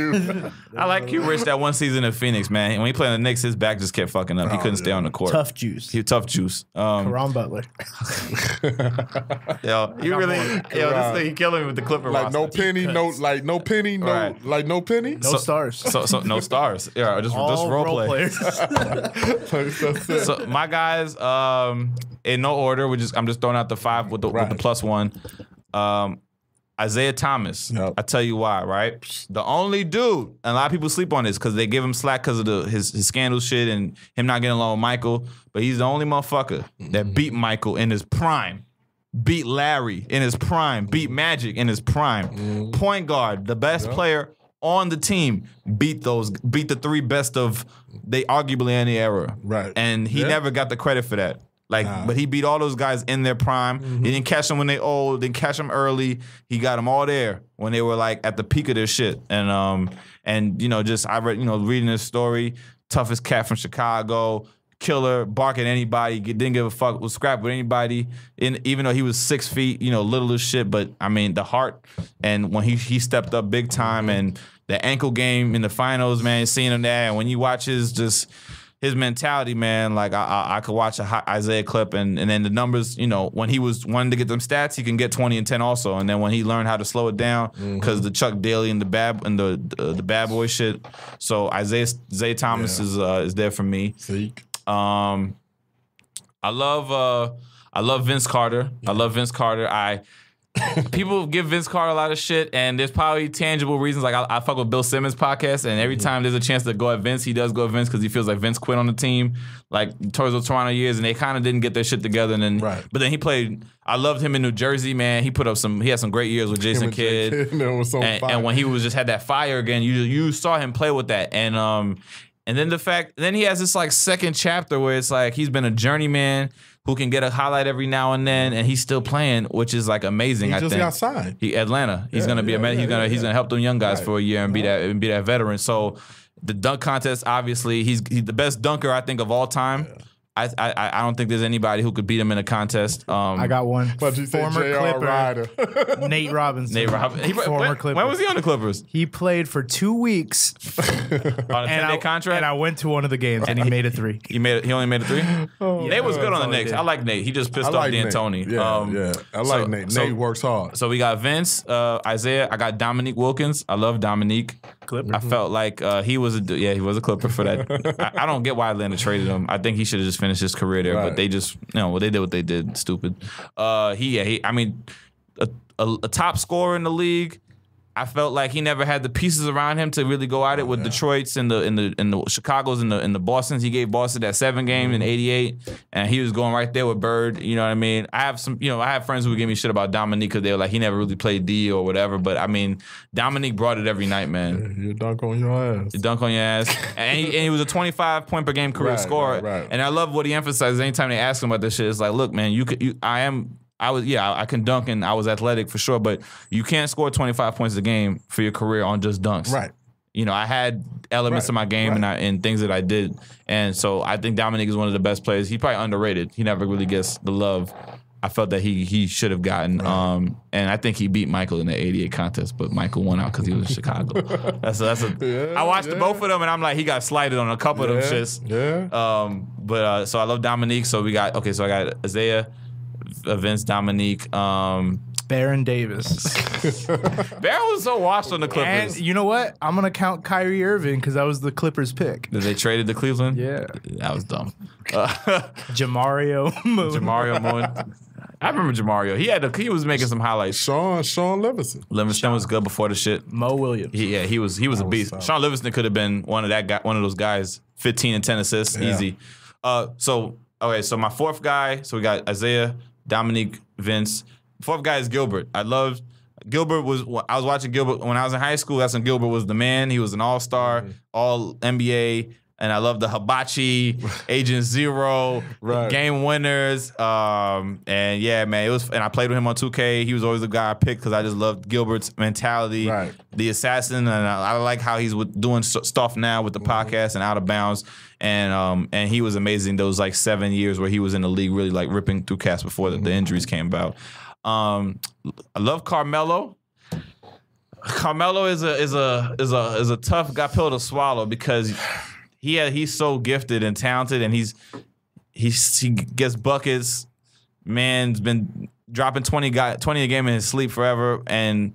I like Q Rich that one season in Phoenix, man. When he played in the Knicks, his back just kept fucking up. He couldn't stay on the court. Tough juice. He tough juice. Karan Butler. He killing me with the Clipper like roster. No penny, no penny. No stars. So no stars. Yeah, just role players. So my guys, in no order, I'm just throwing out the 5 with the +1. Isaiah Thomas. Yep. I tell you why, right? The only dude, and a lot of people sleep on this because they give him slack because of his scandal shit and him not getting along with Michael, but he's the only motherfucker that beat Michael in his prime, beat Larry in his prime, beat Magic in his prime. Point guard, the best player on the team, beat the 3 best of they arguably any era. Right. And he never got the credit for that. But he beat all those guys in their prime. He didn't catch them when they old, didn't catch them early. He got them all there when they were like at the peak of their shit. And I read, reading this story, toughest cat from Chicago, killer, bark at anybody, didn't give a fuck, was scrap with anybody. Even though he was 6 feet, little as shit, but I mean the heart. And when he stepped up big time, and the ankle game in the finals, man, seeing him there, and when you watch his mentality, man, like I could watch a Isaiah clip and then the numbers, when he was wanting to get them stats, he can get 20 and 10 also. And then when he learned how to slow it down, because the Chuck Daly and the bad boy shit. So Isaiah Thomas is there for me. I love Vince Carter. I love Vince Carter. People give Vince Carter a lot of shit, and there's probably tangible reasons. Like I fuck with Bill Simmons' podcast, and every time there's a chance to go at Vince, he does go at Vince because he feels like Vince quit on the team, like towards the Toronto years, and they kind of didn't get their shit together. And then, but then he played. I loved him in New Jersey, man. He put up he had some great years with Jason Kidd, and when he was just had that fire again, you saw him play with that, and then he has this like second chapter where it's like he's been a journeyman who can get a highlight every now and then, and he's still playing, which is like amazing. He just got signed. Atlanta. He's gonna be amazing. He's gonna help them young guys for a year and be that veteran. So the dunk contest, obviously, he's the best dunker I think of all time. I don't think there's anybody who could beat him in a contest. I got one. Former Clipper, Nate Robinson. Former Clipper. When was he on the Clippers? He played for 2 weeks on a 10-day contract. And I went to one of the games, and he made a 3. He only made a 3. Nate was good on the Knicks. I like Nate. He just pissed off D'Antoni. I like Nate. Nate works hard. So we got Vince, Isaiah. I got Dominique Wilkins. I love Dominique. Clipper. I felt like he was a Clipper for that. I don't get why Atlanta traded him. I think he should have just finished his career there, but they just they did what they did. Stupid. A top scorer in the league. I felt like he never had the pieces around him to really go at it with Detroit's and the Chicago's and the Boston's. He gave Boston that 7 game in '88, and he was going right there with Bird. You know what I mean? I have friends who would give me shit about Dominique because they were like he never really played D or whatever. But I mean, Dominique brought it every night, man. You dunk on your ass. You dunk on your ass, and he was a 25 point per game career scorer. Right. And I love what he emphasizes anytime they ask him about this shit. It's like, look, man, I can dunk and I was athletic for sure, but you can't score 25 points a game for your career on just dunks. Right. You know, I had elements of my game and things that I did. And so I think Dominique is one of the best players. He's probably underrated. He never really gets the love I felt that he should have gotten. Right. And I think he beat Michael in the '88 contest, but Michael won out because he was in Chicago. I watched both of them and I'm like, he got slighted on a couple of them shits. Yeah. So I love Dominique. So I got Isaiah, Vince, Dominique, Baron Davis. Baron was so washed on the Clippers. And you know what? I'm gonna count Kyrie Irving because that was the Clippers pick. Did they traded to Cleveland? Yeah, that was dumb. Jamario Moon. Jamario Moon. I remember Jamario. He was making some highlights. Sean Livingston. Livingston was good before the shit. Mo Williams. He was a beast. Sean Livingston could have been one of those guys. 15 and 10 assists, easy. So my fourth guy. So we got Isaiah, Dominique, Vince. Fourth guy is Gilbert. I was watching Gilbert when I was in high school. That's when Gilbert was the man. He was an all-star, all NBA. And I love the hibachi, Agent Zero, game winners. And yeah, man, and I played with him on 2K. He was always the guy I picked because I just loved Gilbert's mentality, the assassin. And I like how he's doing stuff now with the podcast and Out of Bounds. And he was amazing those like 7 years where he was in the league really like ripping through cats before the injuries came about. I love Carmelo. Carmelo is a tough pill to swallow because he's so gifted and talented, and he gets buckets. Man's been dropping 20 a game in his sleep forever, and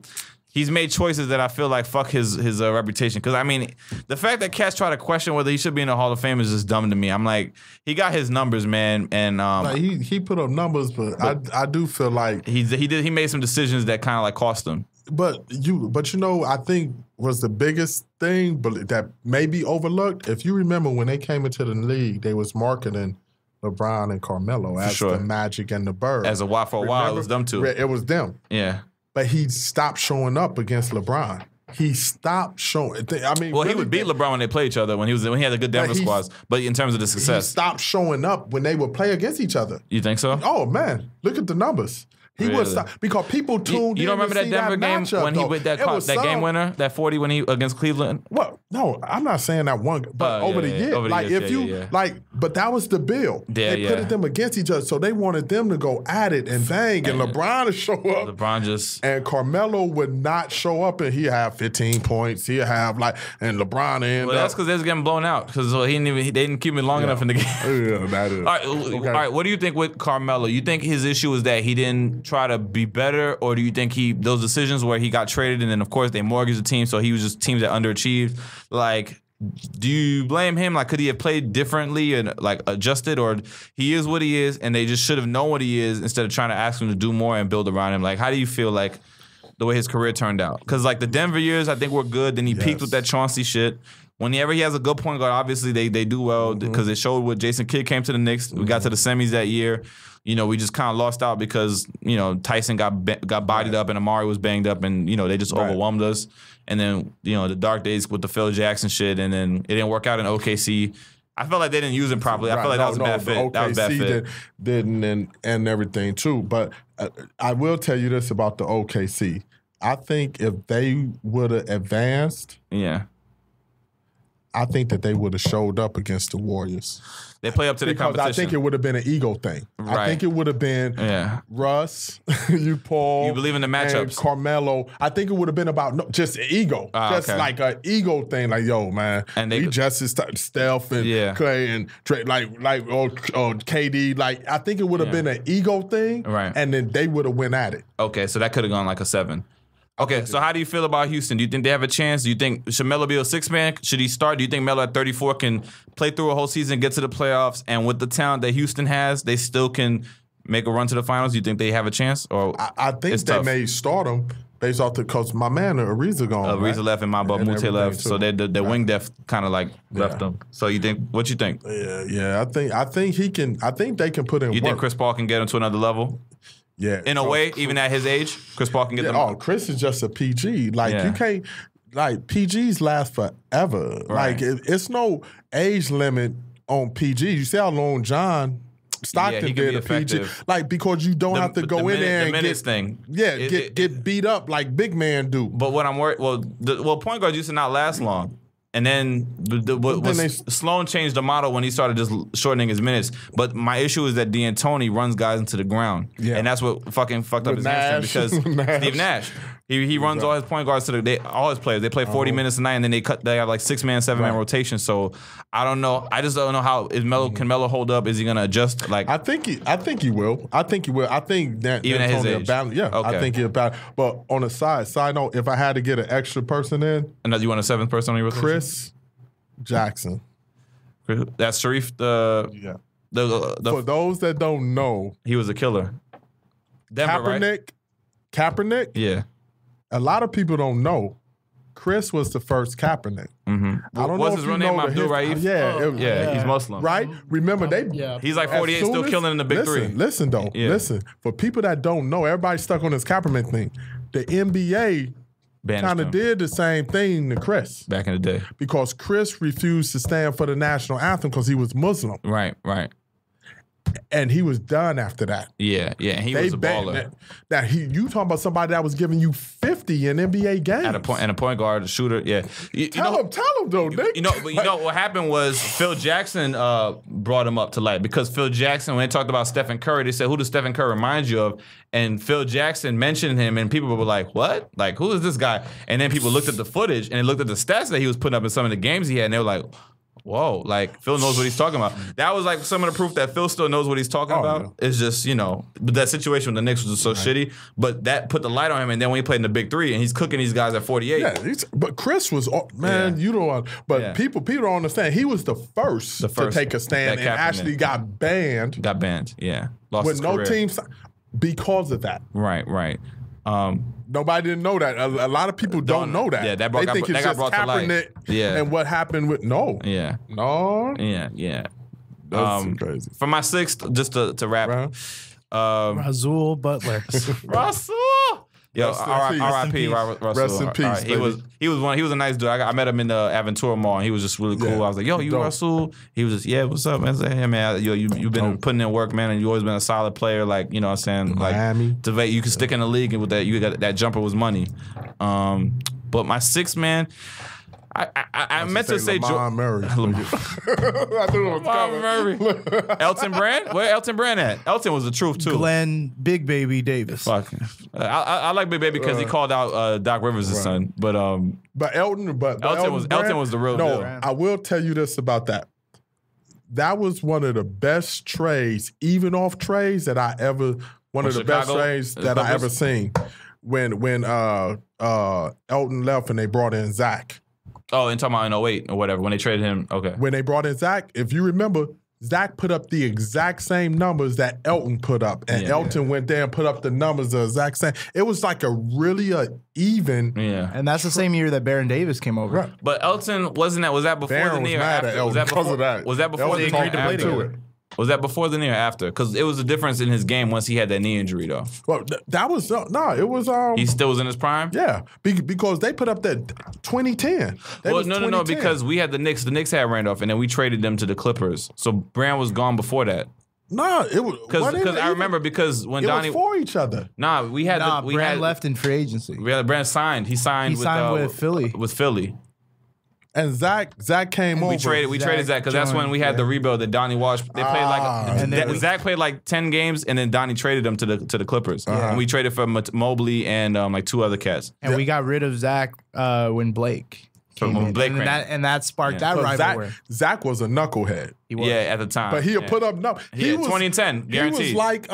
he's made choices that I feel like fuck his reputation. Because I mean, the fact that cats try to question whether he should be in the Hall of Fame is just dumb to me. I'm like, he got his numbers, man, and he put up numbers, but I do feel like he made some decisions that kind of like cost him. But you know, I think was the biggest thing, but that may be overlooked. If you remember when they came into the league, they was marketing LeBron and Carmelo as the Magic and the Bird. As a while for a while, it was them two. It was them. Yeah. But he stopped showing up against LeBron. He stopped showing. I mean, well, he would beat LeBron when they played each other when he had a good Denver squads. But in terms of the success, he stopped showing up when they would play against each other. You think so? Oh man, look at the numbers. He was because people tuned in. You don't remember that Denver game when he with that game winner, that 40 when he against Cleveland? Well, no, I'm not saying that one, but over the year, but that was the bill. Yeah, they pitted them against each other, so they wanted them to go at it and bang, and LeBron to show up. And Carmelo would not show up, and he'd have 15 points. He'd have and LeBron that's because they was getting blown out because they didn't keep him long enough in the game. Yeah, that is. All right. What do you think with Carmelo? You think his issue is that he didn't try to be better, or do you think those decisions where he got traded and then of course they mortgaged the team, so he was just teams that underachieved? Like, do you blame him? Like, could he have played differently and like adjusted, or he is what he is and they just should have known what he is instead of trying to ask him to do more and build around him? Like, how do you feel like the way his career turned out? Because like the Denver years, I think were good. Then he peaked with that Chauncey shit. Whenever he has a good point guard, obviously they do well because it showed when Jason Kidd came to the Knicks. We got to the semis that year. You know, we just kind of lost out because, you know, Tyson got bodied up and Amarie was banged up and, you know, they just overwhelmed us. And then, you know, the dark days with the Phil Jackson shit, and then it didn't work out in OKC. I felt like they didn't use him properly. I felt like that was a bad fit. OKC that was a bad fit. Didn't and everything too. But I will tell you this about the OKC. I think if they would have advanced, I think that they would have showed up against the Warriors. They play up to the competition. I think it would have been an ego thing. Right. I think it would have been Russ, Paul. You believe in the matchups. And Carmelo. I think it would have been about just ego. Just like an ego thing. Like, yo, man, and we just Steph and Clay and Trey, or KD. Like, I think it would have been an ego thing. Right. And then they would have went at it. Okay, so that could have gone like a 7. Okay, so how do you feel about Houston? Do you think they have a chance? Do you think should Melo be a 6-man? Should he start? Do you think Melo at 34 can play through a whole season, get to the playoffs, and with the talent that Houston has, they still can make a run to the finals? Do you think they have a chance? Or I think they may start him, Based off because my man Ariza gone. Ariza left and Mamba Mute left, so the wing depth kind of like left them. So what you think? Yeah. I think he can. I think they can put in. You think Chris Paul can get him to another level? Yeah. In a way, even at his age, Chris Paul can get them. Oh, Chris is just a PG. Like you can't. Like PGs last forever. Right. Like it's no age limit on PG. You see how long John Stockton did a PG. Like because you don't have to go in there and get beat up like big man do. But what I'm worried, point guards used to not last long. And then Sloan changed the model when he started just shortening his minutes. But my issue is that D'Antoni runs guys into the ground. Yeah. And that's what fucking fucked up his hamstring because Steve Nash. He runs all his point guards all his players. They play 40 minutes a night and then they have like 6-man, 7-man rotation. So I don't know. I just don't know how can Melo hold up? Is he gonna adjust? Like I think he will. I think that even at his age. Okay. I think he'll balance. But on the side note, if I had to get an extra person in, you want a 7th person on your rotation? Chris Jackson. That's Sharif. For those that don't know, he was a killer. Denver, Kaepernick. Yeah. A lot of people don't know. Chris was the first Kaepernick. Mm-hmm. I don't What's know his real name? Abdul Raif? Yeah, he's Muslim. Right? Remember, he's like 48, still killing in the big three. Listen. For people that don't know, everybody's stuck on this Kaepernick thing. The NBA kind of did the same thing to Chris. Back in the day. Because Chris refused to stand for the national anthem because he was Muslim. Right. And he was done after that. Yeah. He was a baller. You talking about somebody that was giving you 50 in NBA games. And a point guard, a shooter, yeah. Tell him though, Nick. You know what happened was Phil Jackson brought him up to light because Phil Jackson, when they talked about Stephen Curry, they said, who does Stephen Curry remind you of? And Phil Jackson mentioned him and people were like, what? Like, who is this guy? And then people looked at the footage and they looked at the stats that he was putting up in some of the games he had and they were like, whoa, like Phil knows what he's talking about. That was like some of the proof that Phil still knows what he's talking about. Yeah. It's just, but that situation with the Knicks was just so shitty. But that put the light on him. And then when he played in the big three and he's cooking these guys at 48. Yeah, but Chris was, you don't want, but people don't understand. He was the first to take a stand and actually got banned. Yeah. Lost with his no career. teams because of that. Right. Nobody didn't know that. A lot of people don't know that. Yeah, they think it's just Kaepernick and what happened with Yeah. No. Yeah. That's crazy. For my 6th, just to wrap. Razul Butler. Russell. Yo, R.I.P. Russell. Rest in peace. Right. He was a nice dude. I met him in the Aventura Mall. And he was just really cool. I was like, yo, you Russell? He was just, yeah, what's up, man? I said, hey, man, you've been putting in work, man, and you always been a solid player. Like, you know what I'm saying? Miami. Like, you can stick in the league with that. You got that jumper was money. But my 6th man. I meant to say Lamar Murray. I knew it was Murray. Elton Brand? Where Elton Brand at? Elton was the truth too. Glenn Big Baby Davis. Fuck. I like Big Baby because he called out Doc Rivers' son. But Elton was the real deal. I will tell you this about that. That was one of the best trades, even off trades that I ever best trades that I ever seen. When Elton left and they brought in Zach. Oh, and talking about in 08 or whatever, when they traded him, okay. When they brought in Zach, if you remember, Zach put up the exact same numbers that Elton put up. And Elton went there and put up the numbers the exact same. It was like a even. Yeah. And that's the same year that Baron Davis came over. Right. But Elton, was that before Baron the knee or mad after? At Elton because of that. Was that before the knee or after? Was that before the knee or after? Because it was a difference in his game once he had that knee injury, though. Well, that was it was. He still was in his prime. Yeah, because they put up that 2010. No, because we had the Knicks. The Knicks had Randolph, and then we traded them to the Clippers. So Brand was gone before that. No, it was because I remember because when Donnie was for each other. Nah, Brand left in free agency. Brand signed. He signed with Philly. With Philly. And Zach came over. We traded Zach because that's when we had the rebuild that Donnie Walsh. They played Zach played like 10 games and then Donnie traded him to the Clippers. And we traded for Mobley and like 2 other cats. And we got rid of Zach when Blake. And that sparked that rivalry. Zach was a knucklehead. He was. Yeah, at the time. But he'll put up numbers. He was 2010, guaranteed. He was like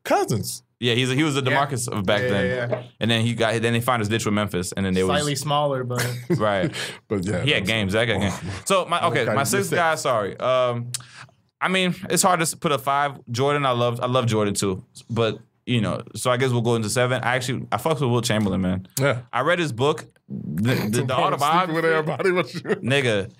Cousins. Yeah, he was the DeMarcus of back then. Yeah. And then they found his ditch with Memphis, and then they slightly smaller, but right. But yeah, he had games. Zach had games. So my 6th guy. Sorry. I mean, it's hard to put a 5. Jordan, I love Jordan too, but you know, so I guess we'll go into 7. I fucks with Will Chamberlain, man. Yeah. I read his book, the autobiography. With everybody was nigga,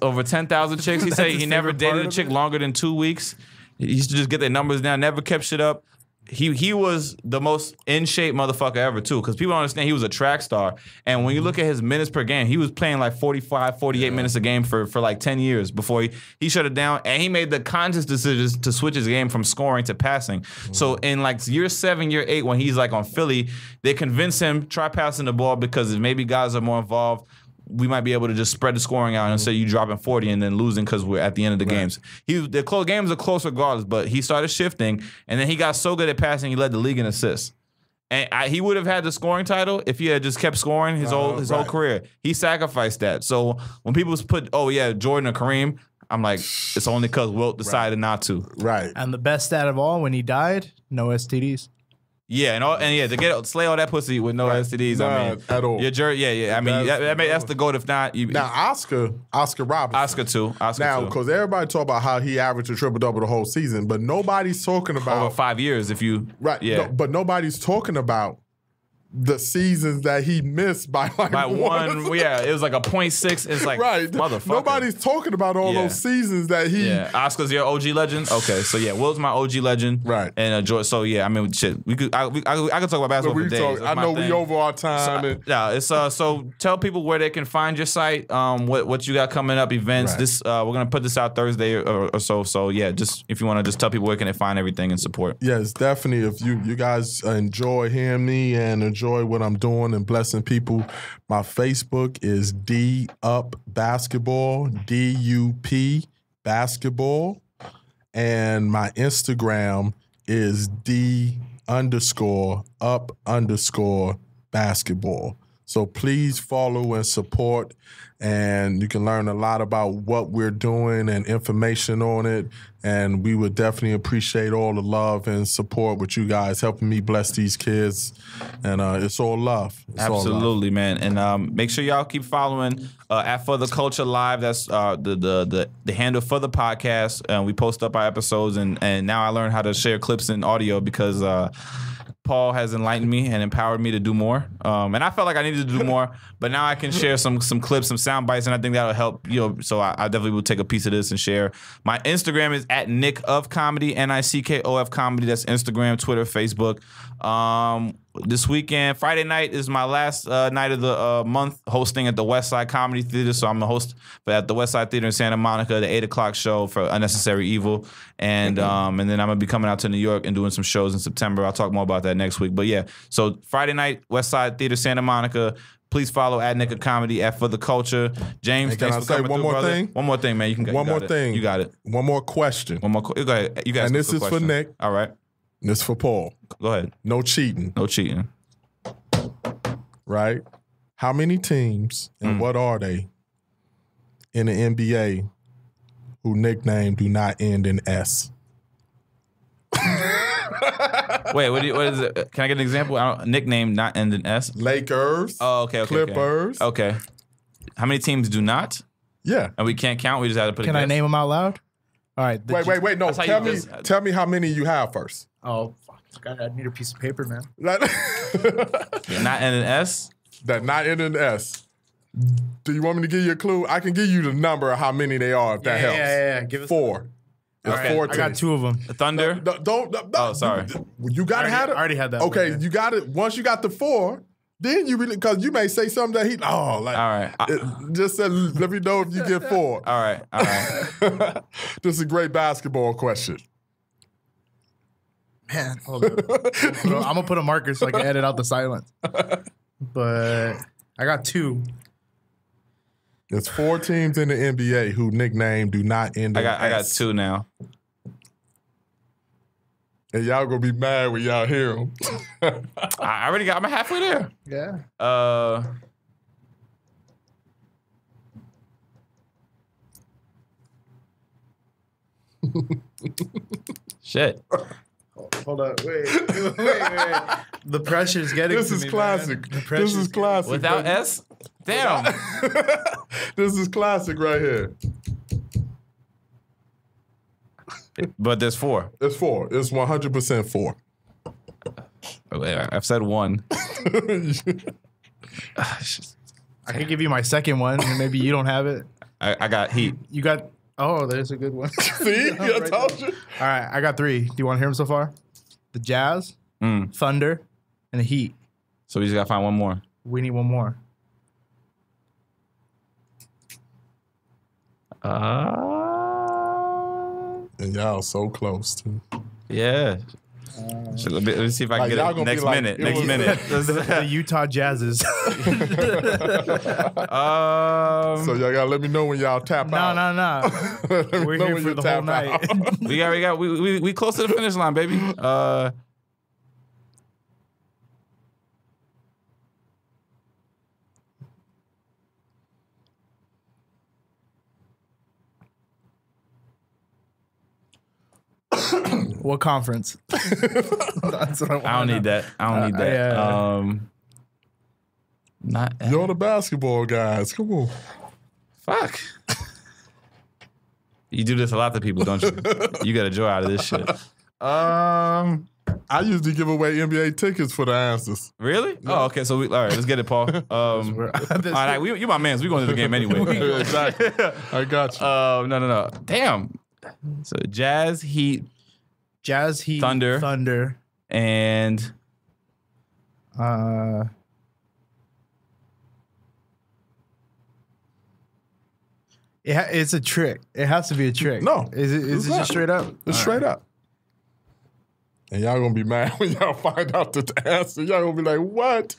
over 10,000 chicks. He said he never dated a chick longer than 2 weeks. He used to just get their numbers down, never kept shit up. He was the most in shape motherfucker ever too, because people don't understand he was a track star. And when you look at his minutes per game, he was playing like 45, 48 minutes a game for like 10 years before he shut it down. And he made the conscious decisions to switch his game from scoring to passing. So in like year 7, year 8, when he's like on Philly, they convince him, try passing the ball because maybe guys are more involved. We might be able to just spread the scoring out instead of you dropping 40 and then losing because we're at the end of the games. The games are close regardless, but he started shifting, and then he got so good at passing, he led the league in assists. And he would have had the scoring title if he had just kept scoring his whole career. He sacrificed that. So when people put, Jordan or Kareem, I'm like, it's only because Wilt decided not to. Right. And the best stat of all, when he died, no STDs. Yeah, to slay all that pussy with no STDs. I mean, at all. I mean, that's the goat. If not, now Oscar Robertson. Oscar too. Because everybody talk about how he averaged a triple double the whole season, but nobody's talking about over 5 years. If you but nobody's talking about the seasons that he missed by one. Yeah, it was like a 0.6. It's like motherfucker. Nobody's talking about all those seasons that he. Yeah, Oscar's your OG legend. Okay, so Will's my OG legend. Right. And George. So I mean, shit. I could talk about basketball for days. I know we over our time. So tell people where they can find your site. What you got coming up, events. Right. This we're gonna put this out Thursday or so. So just if you want to just tell people where can they find everything and support. Yes, definitely. If you guys enjoy hearing me and enjoy what I'm doing and blessing people, my Facebook is D Up Basketball, DUP Basketball, and my Instagram is D_up_basketball. So please follow and support, and you can learn a lot about what we're doing and information on it. And we would definitely appreciate all the love and support with you guys helping me bless these kids. And it's all love. Absolutely, man. And make sure y'all keep following at For the Culture Live. That's the handle for the podcast. We post up our episodes, and now I learned how to share clips and audio because Paul has enlightened me and empowered me to do more. And I felt like I needed to do more, but now I can share some clips, some sound bites, and I think that'll help. So I definitely will take a piece of this and share. My Instagram is at Nick of Comedy, NICKOF Comedy. That's Instagram, Twitter, Facebook. This weekend, Friday night is my last night of the month hosting at the West Side Comedy Theater. So I'm the host at the West Side Theater in Santa Monica, the 8 o'clock show for Unnecessary Evil. And then I'm going to be coming out to New York and doing some shows in September. I'll talk more about that next week. But so Friday night, West Side Theater, Santa Monica. Please follow at Nick of Comedy, at For the Culture. James, thanks for coming through, brother. Thing? One more thing, man. One more thing. You got it. One more question. Go ahead. You guys. And this is for Nick. All right. This is for Paul. Go ahead. No cheating. No cheating. Right? How many teams and what are they in the NBA who nickname do not end in S? Wait, what is it? Can I get an example? Nickname not end in S? Lakers. Oh, okay. Clippers. Okay. How many teams do not? Yeah. And we can't count. We just have to put. Can I name them out loud? All right. Wait. No. Tell me how many you have first. Oh, fuck. I need a piece of paper, man. Not end in S? That not end in S. Do you want me to give you a clue? I can give you the number of how many they are if that helps. Yeah. Give us 4. It's 4 teams. I got 2 of them. The Thunder? Don't. Oh, sorry. You got to have it. I already had that. Okay, you got it. Once you got the 4, then you really, because you may say something that all right. Just let me know if you get 4. All right. This is a great basketball question. Man, hold on. I'm going to put a marker so I can edit out the silence. But I got 2. There's 4 teams in the NBA who nickname do not end in S. I got 2 now. And y'all gonna be mad when y'all hear them. I already got. I'm halfway there. Yeah. Shit. Hold up. Wait. The pressure's getting to me. This is classic. This is classic. Without S? Damn. This is classic right here. But there's 4. It's 4. It's 100% 4. I've said one. I could give you my second one, and maybe you don't have it. I got Heat. You got. Oh, there's a good one. See, I told you. All right, I got 3. Do you want to hear them so far? The Jazz, Thunder, and the Heat. So we just gotta find one more. We need one more. And y'all so close too. Yeah. Let me see if I can get it next minute. Next minute. The Utah Jazzes. So y'all gotta let me know when y'all tap out. No. We're here for the whole night. we close to the finish line, baby. What conference? That's what I don't need that. Yeah. Not You're the basketball guys. Come on. fuck. You do this a lot to people, don't you? You get a joy out of this shit. I usually give away NBA tickets for the answers. Really? Yeah. Oh, okay. So all right, let's get it, Paul. All right, you my mans. We going to the game anyway. Exactly. I got you. No. Damn. So Jazz, Heat, Thunder, and it's a trick. It has to be a trick. No, is it just straight up? It's straight up. And y'all gonna be mad when y'all find out the answer. Y'all gonna be like, "What?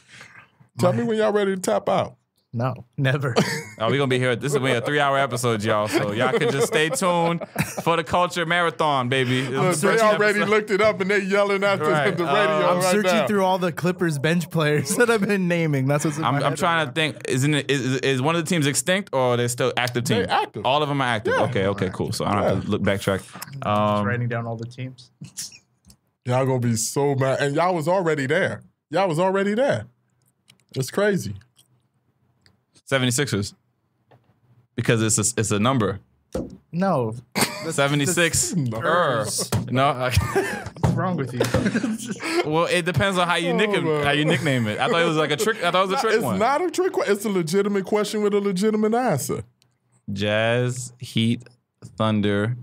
Tell me when y'all ready to tap out." No, never. Oh, we're gonna be here. This is gonna be a 3-hour episode, y'all. So y'all can just stay tuned for the culture marathon, baby. They already looked it up and they yelling at the radio. I'm searching through all the Clippers bench players that I've been naming. That's what's in my head. I'm trying to think. Is one of the teams extinct or are they still active teams? They're active. All of them are active. Yeah. Okay, cool. So I don't have to look backtrack. Just writing down all the teams. Y'all gonna be so mad, and y'all was already there. It's crazy. 76ers. Because it's a number. No. 76. No. What's wrong with you? Well, it depends on how you nickname it. I thought it was like a trick. I thought it was a trick one. It's not a trick question. It's a legitimate question with a legitimate answer. Jazz, Heat, Thunder.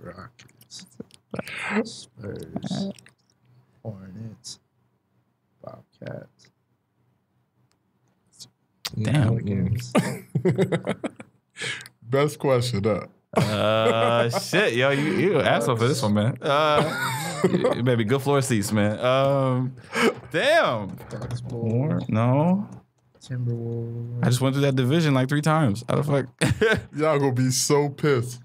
Rockets. Spurs. Hornets. Bobcats. Damn. Best question up. Shit, yo, you an asshole for this one, man. Maybe good floor seats, man. Damn. No. Timberwolves. I just went through that division like 3 times. How the fuck? Y'all gonna be so pissed.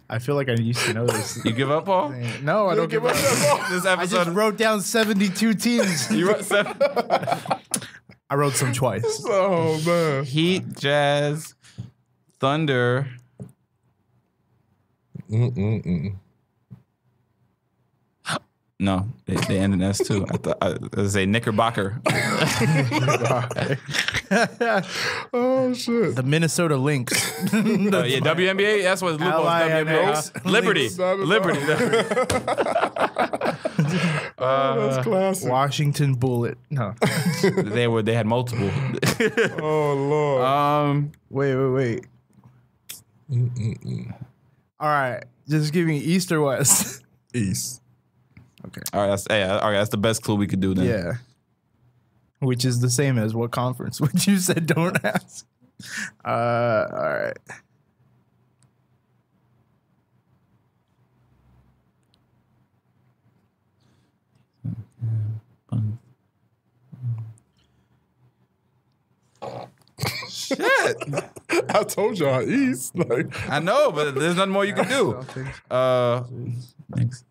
I feel like I used to know this. You give up, Paul? No, I don't give up. This episode, I just wrote down 72 teams. You wrote 7. I wrote some twice. Oh man. Heat, Jazz, Thunder. No, they end in S too. I thought I was say Knickerbocker. Oh shit. The Minnesota Lynx. Yeah, WNBA. That's what Lupo's WNBA. Liberty. That's classic. Washington Bullet. No. They had multiple. Oh Lord. Wait. All right. Just give me East or West. East. Okay. All right, that's the best clue we could do then. Yeah. Which is the same as what conference, which you said don't ask. All right. Shit. I told y'all East. Like I know, but there's nothing more you can do. Next.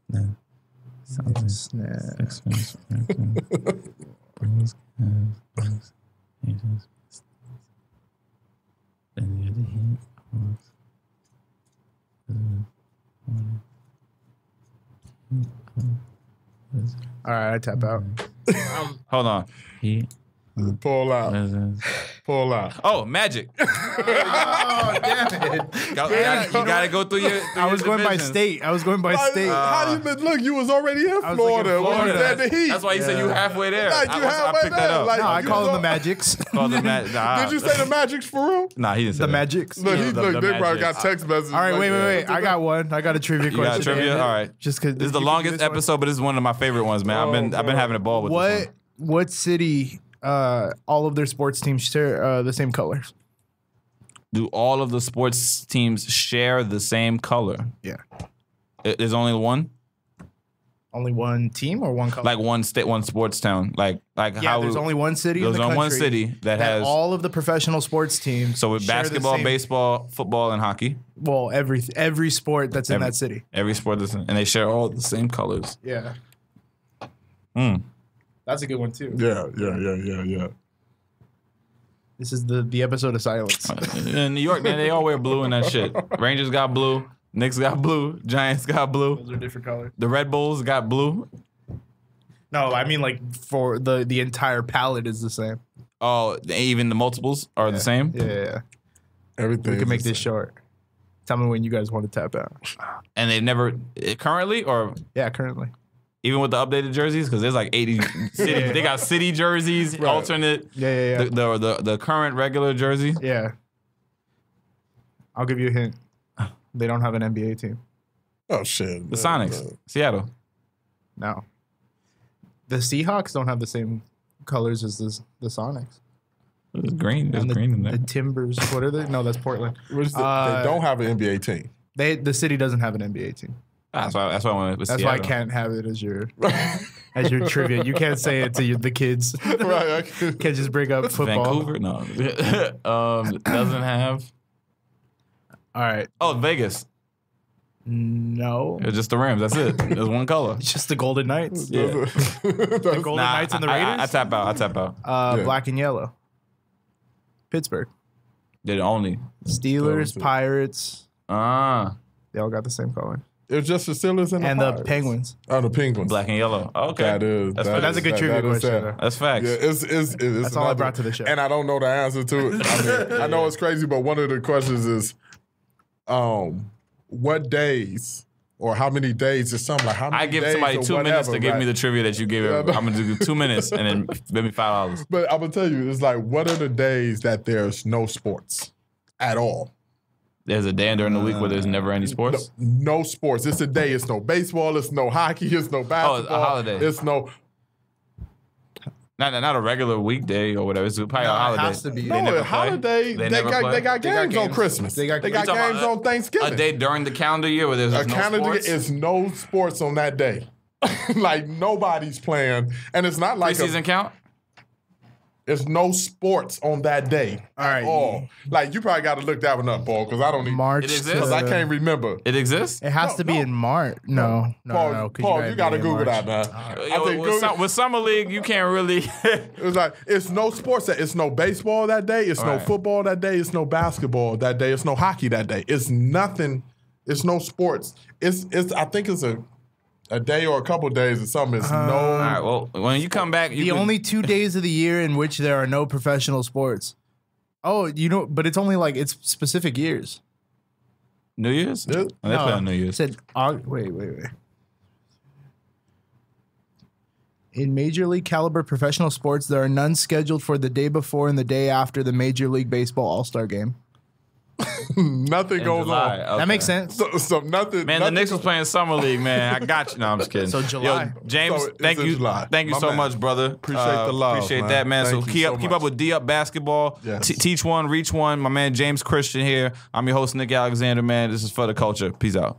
All right, I tap out. Hold on. Pull out. Pull out. Oh, Magic. Oh, damn it. You gotta go through your. I was going by divisions. state. How you been? Look, you was already in Florida. When you said the Heat. That's why you said you halfway there. Like, you halfway I picked that there. up. Like, No, I you call them was the on- Magics. Called the Nah. Did you say the Magics for real? Nah, he didn't say The that. Magics. Look, Yeah, they probably Magic. got text messages. All right, like, wait. I got one. I got a trivia You question. got trivia? All right. Just because This is the longest episode, but this is one of my favorite ones, man. I've been having a ball with this one. What city? All of their sports teams share the same colors. Do all of the sports teams share the same color? Yeah. There's only one? Only one team or one color? Like one state, one sports town. Like yeah, how there's only one city in there's the only country one city that has all of the professional sports teams. so with share the basketball, same- baseball, football, and hockey. Well, every sport that's in that city. Every sport that's and they share all the same colors. Yeah. Mm. That's a good one too. Yeah. This is the episode of silence. In New York, man, they all wear blue and that shit. Rangers got blue, Knicks got blue, Giants got blue. Those are different colors. The Red Bulls got blue. No, I mean like for the entire palette is the same. Oh, even the multiples are the same. Yeah. Everything. We can make this short. Tell me when you guys want to tap out. And they never currently or Yeah, currently. even with the updated jerseys because there's like 80 cities. They got city jerseys, alternate. Yeah. The current regular jersey. Yeah. I'll give you a hint. They don't have an NBA team. Oh shit. The Sonics, Seattle. No. The Seahawks don't have the same colors as the Sonics. There's green. There's And green in there. The Timbers. What are they? No, that's Portland. They don't have an NBA team. The city doesn't have an NBA team. That's why I went with That's Seattle. why I can't have it as your trivia. You can't say it to the kids. Right. Can't just bring up football. Vancouver? No. Doesn't have. All right. Oh, Vegas. No. It's just the Rams. That's it. There's one color. It's just the Golden Knights. Yeah. The Golden Knights and the Raiders. I tap out. Black and yellow. Pittsburgh. They're only. Steelers, Pirates. They all got the same color. It was just the Steelers and And the the Penguins. Oh, the Penguins. Black and yellow. Okay. That is. That's a good trivia question. That's facts. Yeah, it's That's all I brought to the show. And I don't know the answer to it. I mean, I know it's crazy, but one of the questions is, what days or how many days is something like how many I give days somebody or 2 minutes whatever, to give right? me the trivia that you gave. Yeah, I'm gonna do 2 minutes and then give me $5. But I'm gonna tell you, it's like, what are the days that there's no sports at all? There's a day during the week where there's never any sports. No sports. It's a day. It's no baseball. It's no hockey. It's no basketball. Oh, it's a holiday. It's no. Not a regular weekday or whatever. It's probably a holiday. It has to be. They No, never a holiday. play? They got games on games. Christmas. They got games talking about on Thanksgiving. A day during the calendar year where there's A no calendar sports. is no sports on that day. Like nobody's playing, and it's not like Preseason count? It's no sports on that day. All right. Oh, like you probably got to look that one up, Paul, because I don't even. March. It exists? Because I can't remember. It exists? It has to be in March. No. Paul, 'cause you got to be in Google March. that, man. I think With Summer League, you can't really. it's like it's no sports. It's no baseball that day. It's no Right. football that day. It's no basketball that day. It's no hockey that day. It's nothing. It's no sports. It's. I think it's a day or a couple days or something. It's All no. right. Well, when you come back, The only 2 days of the year in which there are no professional sports. Oh, but it's only like it's specific years. New Year's. Yeah. Oh, they play on New It Year's. said wait. In Major League caliber professional sports, there are none scheduled for the day before and the day after the Major League Baseball All-Star Game. Nothing In goes July. on. Okay. That makes sense. So nothing. Man, nothing the Knicks was playing Summer League, man. I got you. No, I'm just kidding. So July. Yo, James, So it's thank in you. July. Thank you My so man. much, brother. Appreciate the love, Appreciate man. that, man. Thank So you so keep much. up with D Up Basketball. Yes. Teach one, reach one. My man James Christian here. I'm your host, Nick Alexander, man. This is For the Culture. Peace out.